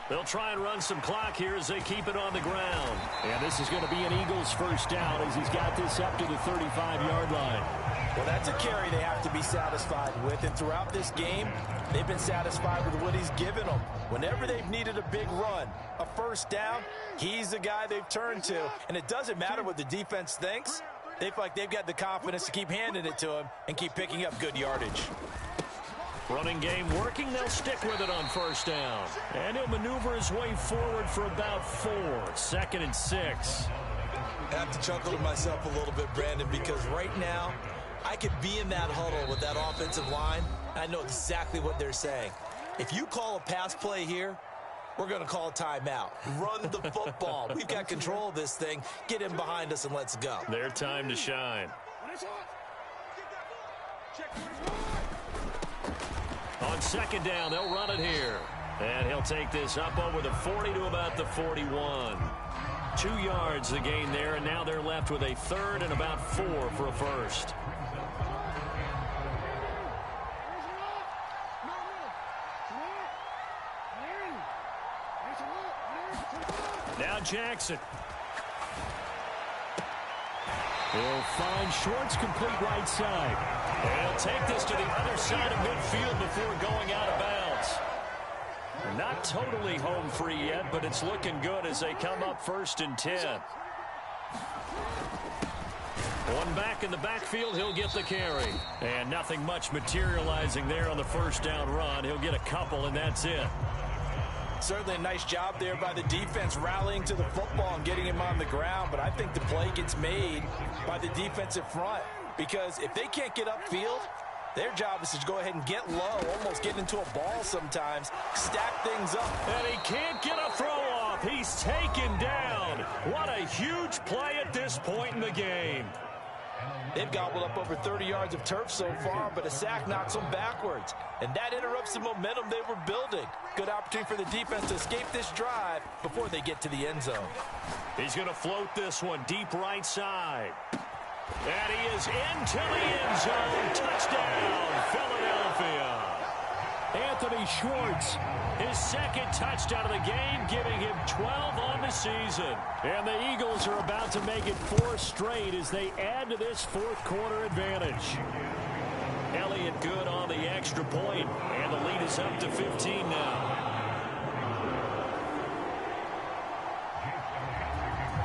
They'll try and run some clock here as they keep it on the ground. And this is going to be an Eagles first down as he's got this up to the 35-yard line. Well, that's a carry they have to be satisfied with. And throughout this game, they've been satisfied with what he's given them. Whenever they've needed a big run, a first down, he's the guy they've turned to. And it doesn't matter what the defense thinks. They feel like they've got the confidence to keep handing it to him and keep picking up good yardage. Running game working. They'll stick with it on first down. And he'll maneuver his way forward for about 4. 2nd and 6. I have to chuckle to myself a little bit, Brandon, because right now I could be in that huddle with that offensive line. I know exactly what they're saying. If you call a pass play here, we're going to call a timeout. Run the football. We've got control of this thing. Get in behind us and let's go. Their time to shine. On second down, they'll run it here. And he'll take this up over the 40 to about the 41. 2 yards the gain there, and now they're left with a third and about 4 for a first. Now Jackson. He'll find Schwartz complete right side. And he'll take this to the other side of midfield before going out of bounds. Not totally home free yet, but it's looking good as they come up 1st and 10. One back in the backfield, he'll get the carry. And nothing much materializing there on the first down run. He'll get a couple, and that's it. Certainly a nice job there by the defense rallying to the football and getting him on the ground, but I think the play gets made by the defensive front because if they can't get upfield, their job is to go ahead and get low, almost get into a ball sometimes, stack things up. And he can't get a throw off. He's taken down. What a huge play at this point in the game. They've gobbled up over 30 yards of turf so far, but a sack knocks them backwards. And that interrupts the momentum they were building. Good opportunity for the defense to escape this drive before they get to the end zone. He's going to float this one deep right side. And he is into the end zone. Touchdown, Philadelphia. Anthony Schwartz, his second touchdown of the game, giving him 12 on the season. And the Eagles are about to make it 4 straight as they add to this fourth quarter advantage. Elliott good on the extra point, and the lead is up to 15 now.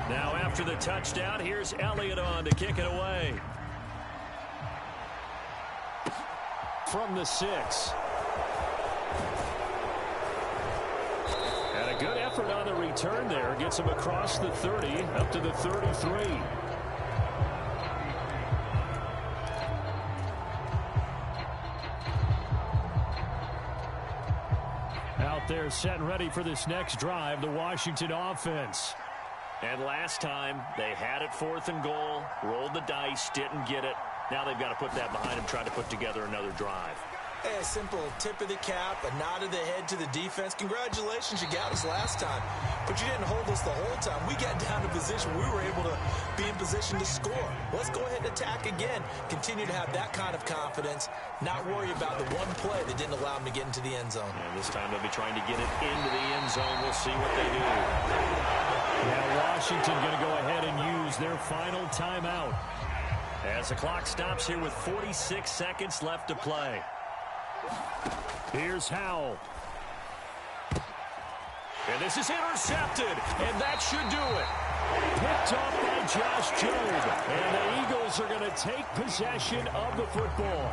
Now after the touchdown, here's Elliott on to kick it away. From the 6. And a good effort on the return there. Gets him across the 30, up to the 33. Out there set and ready for this next drive, the Washington offense. And last time, they had it 4th and goal, rolled the dice, didn't get it. Now they've got to put that behind them, try to put together another drive. A simple tip of the cap, a nod of the head to the defense. Congratulations, you got us last time, but you didn't hold us the whole time. We got down to position. We were able to be in position to score. Let's go ahead and attack again. Continue to have that kind of confidence, not worry about the one play that didn't allow them to get into the end zone. And this time they'll be trying to get it into the end zone. We'll see what they do. Now Washington going to go ahead and use their final timeout as the clock stops here with 46 seconds left to play. Here's Howell. And this is intercepted, and that should do it. Picked off by Josh Jobe, and the Eagles are going to take possession of the football.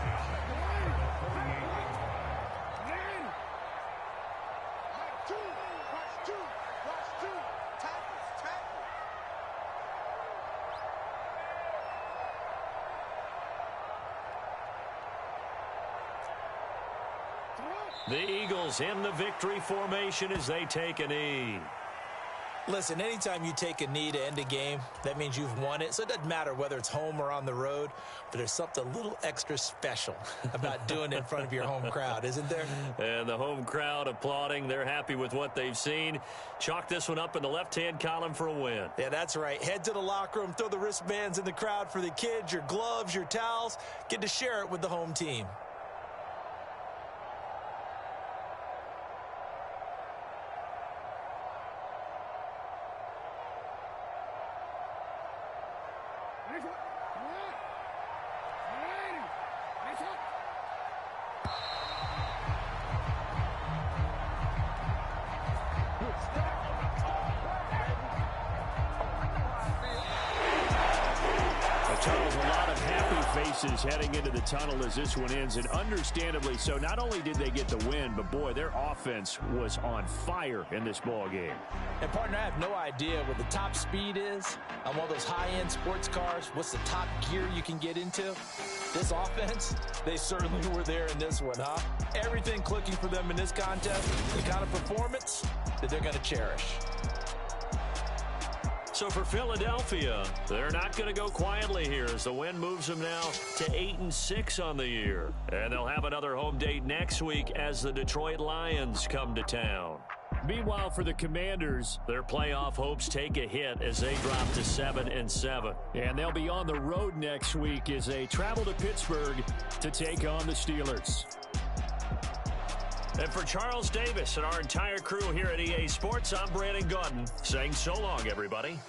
The Eagles in the victory formation as they take a knee. Listen, anytime you take a knee to end a game, that means you've won it. So it doesn't matter whether it's home or on the road, but there's something a little extra special about doing it in front of your home crowd, isn't there? And the home crowd applauding. They're happy with what they've seen. Chalk this one up in the left-hand column for a win. Yeah, that's right. Head to the locker room, throw the wristbands in the crowd for the kids, your gloves, your towels. Get to share it with the home team. Heading into the tunnel as this one ends, and understandably so. Not only did they get the win, but boy, their offense was on fire in this ball game. And partner, I have no idea what the top speed is on one of those high-end sports cars. What's the top gear you can get into? This offense, they certainly were there in this one, huh? Everything clicking for them in this contest, the kind of performance that they're going to cherish. So for Philadelphia, they're not going to go quietly here as the win moves them now to 8-6 on the year. And they'll have another home date next week as the Detroit Lions come to town. Meanwhile, for the Commanders, their playoff hopes take a hit as they drop to 7-7. And they'll be on the road next week as they travel to Pittsburgh to take on the Steelers. And for Charles Davis and our entire crew here at EA Sports, I'm Brandon Gaudin saying so long, everybody.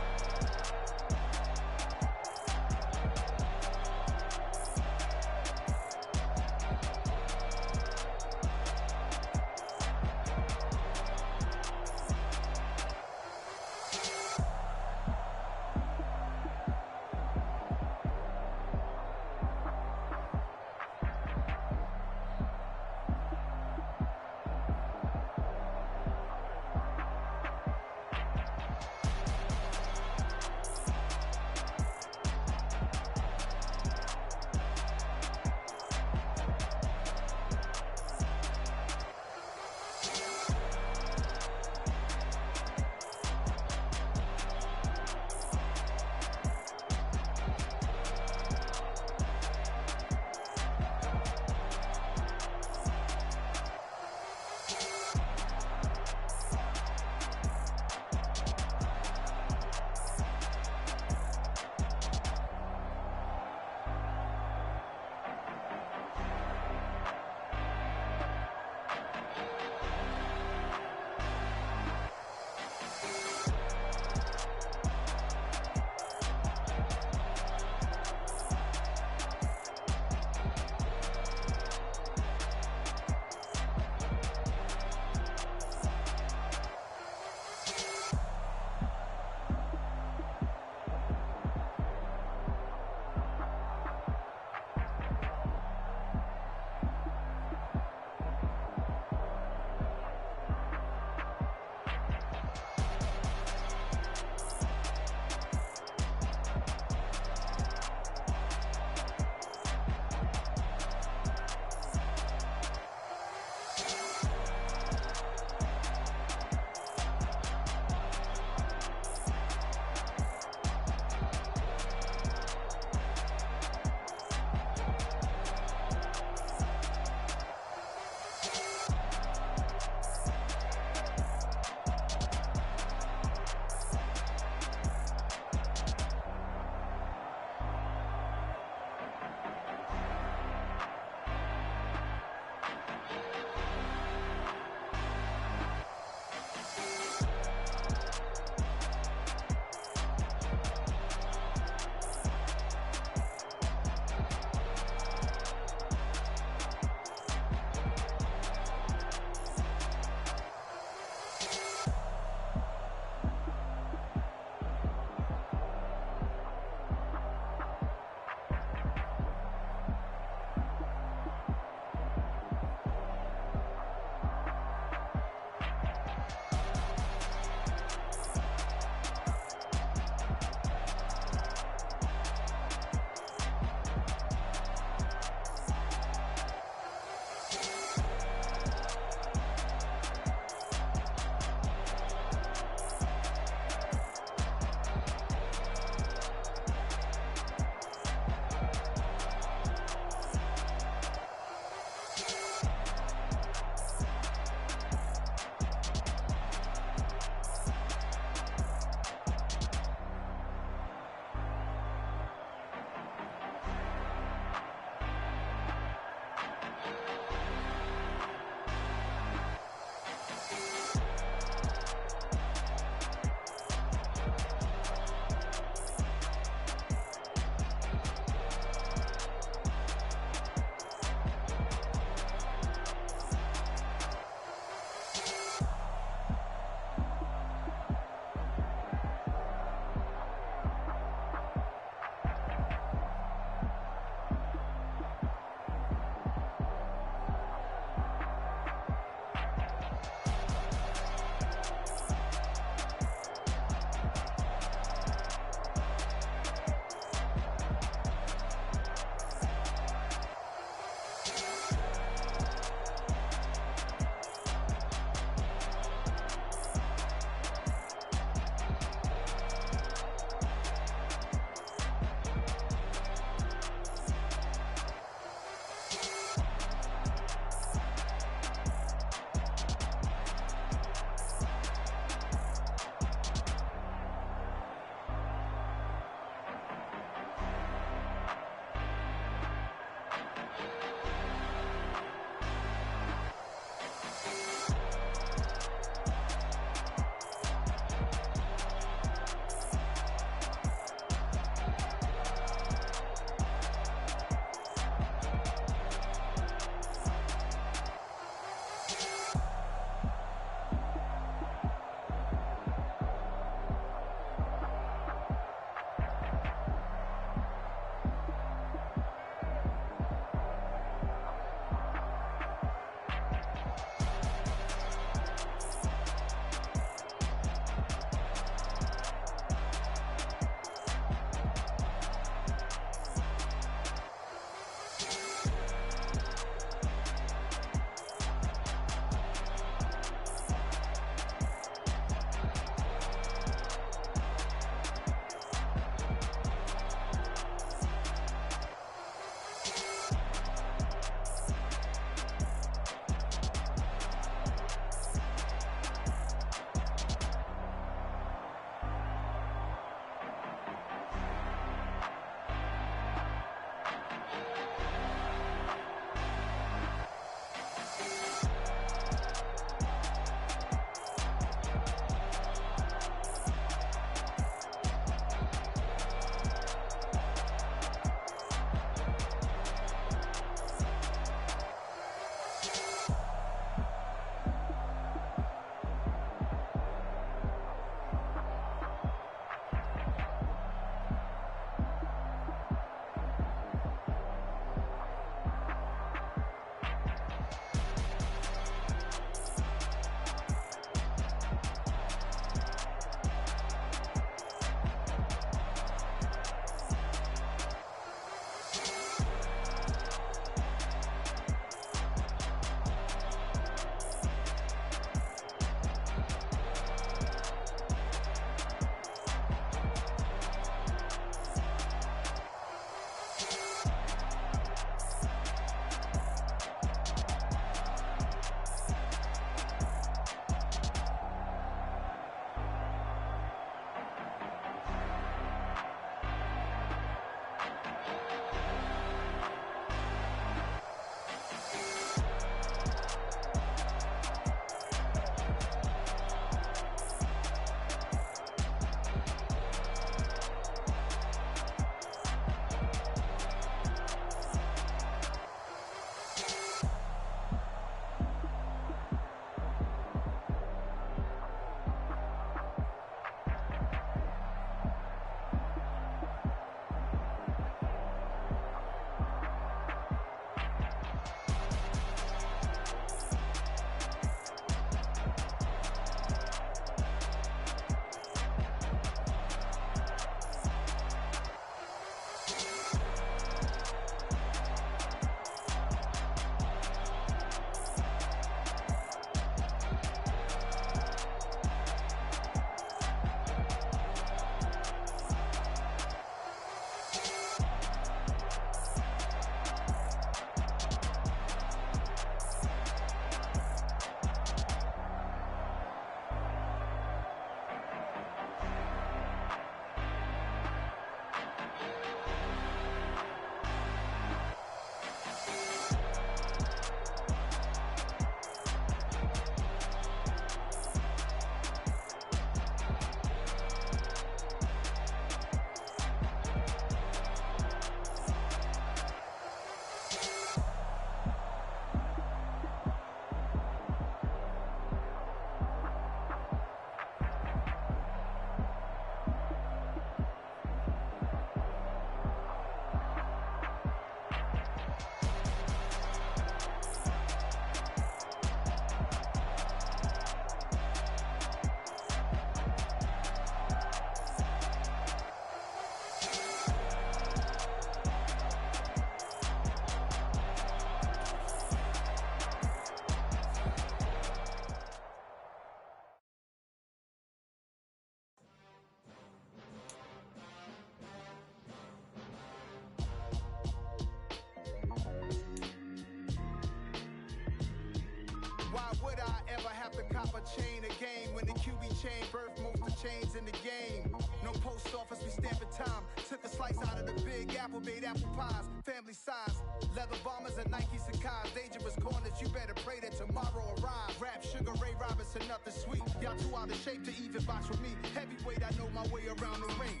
chain a game. When the QB chain birth most of chains in the game. No post office, we stamping time. Took a slice out of the big apple, made apple pies. Family size, leather bombers and Nike Sacai's. Dangerous corners, you better pray that tomorrow arrives. Rap, Sugar Ray Robinson, nothing sweet. Y'all too out of shape to even box with me. Heavyweight, I know my way around the ring.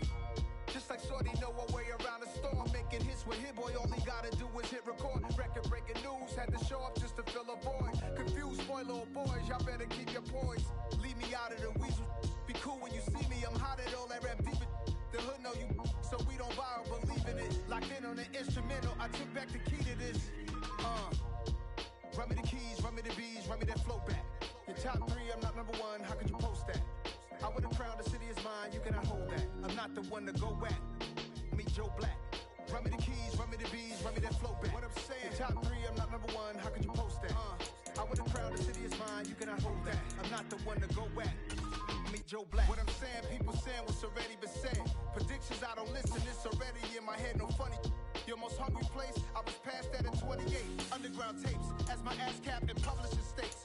Just like Shorty know her way around the storm. Making hits with Hit Boy, all he gotta do is hit record. Record breaking news, had to show up just to fill a void. Confused, spoiled little boys, y'all better keep your poise. Leave me out of the weasel. Be cool when you see me, I'm hot at all that rap deep. The hood know you, so we don't buy or believe in it. Locked in on the instrumental, I took back the key to this. Run me the keys, run me the bees, run me that flow back. Your top 3, I'm not number 1, how could you post that? I would've crowned the city is mine, you cannot hold that. I'm not the one to go back. Meet Joe Black. Run me the keys, run me the bees, run me that flow back. What I'm saying, your top 3, I'm not number 1, how could you post that? I would've crowned the city is mine, you cannot hold that. I'm not the one to go back. Meet Joe Black. What I'm saying, people saying what's already been said. Predictions, I don't listen, it's already in my head, no funny. Your most hungry place, I was past that in 28. Underground tapes, as my ass cap and publishing stakes.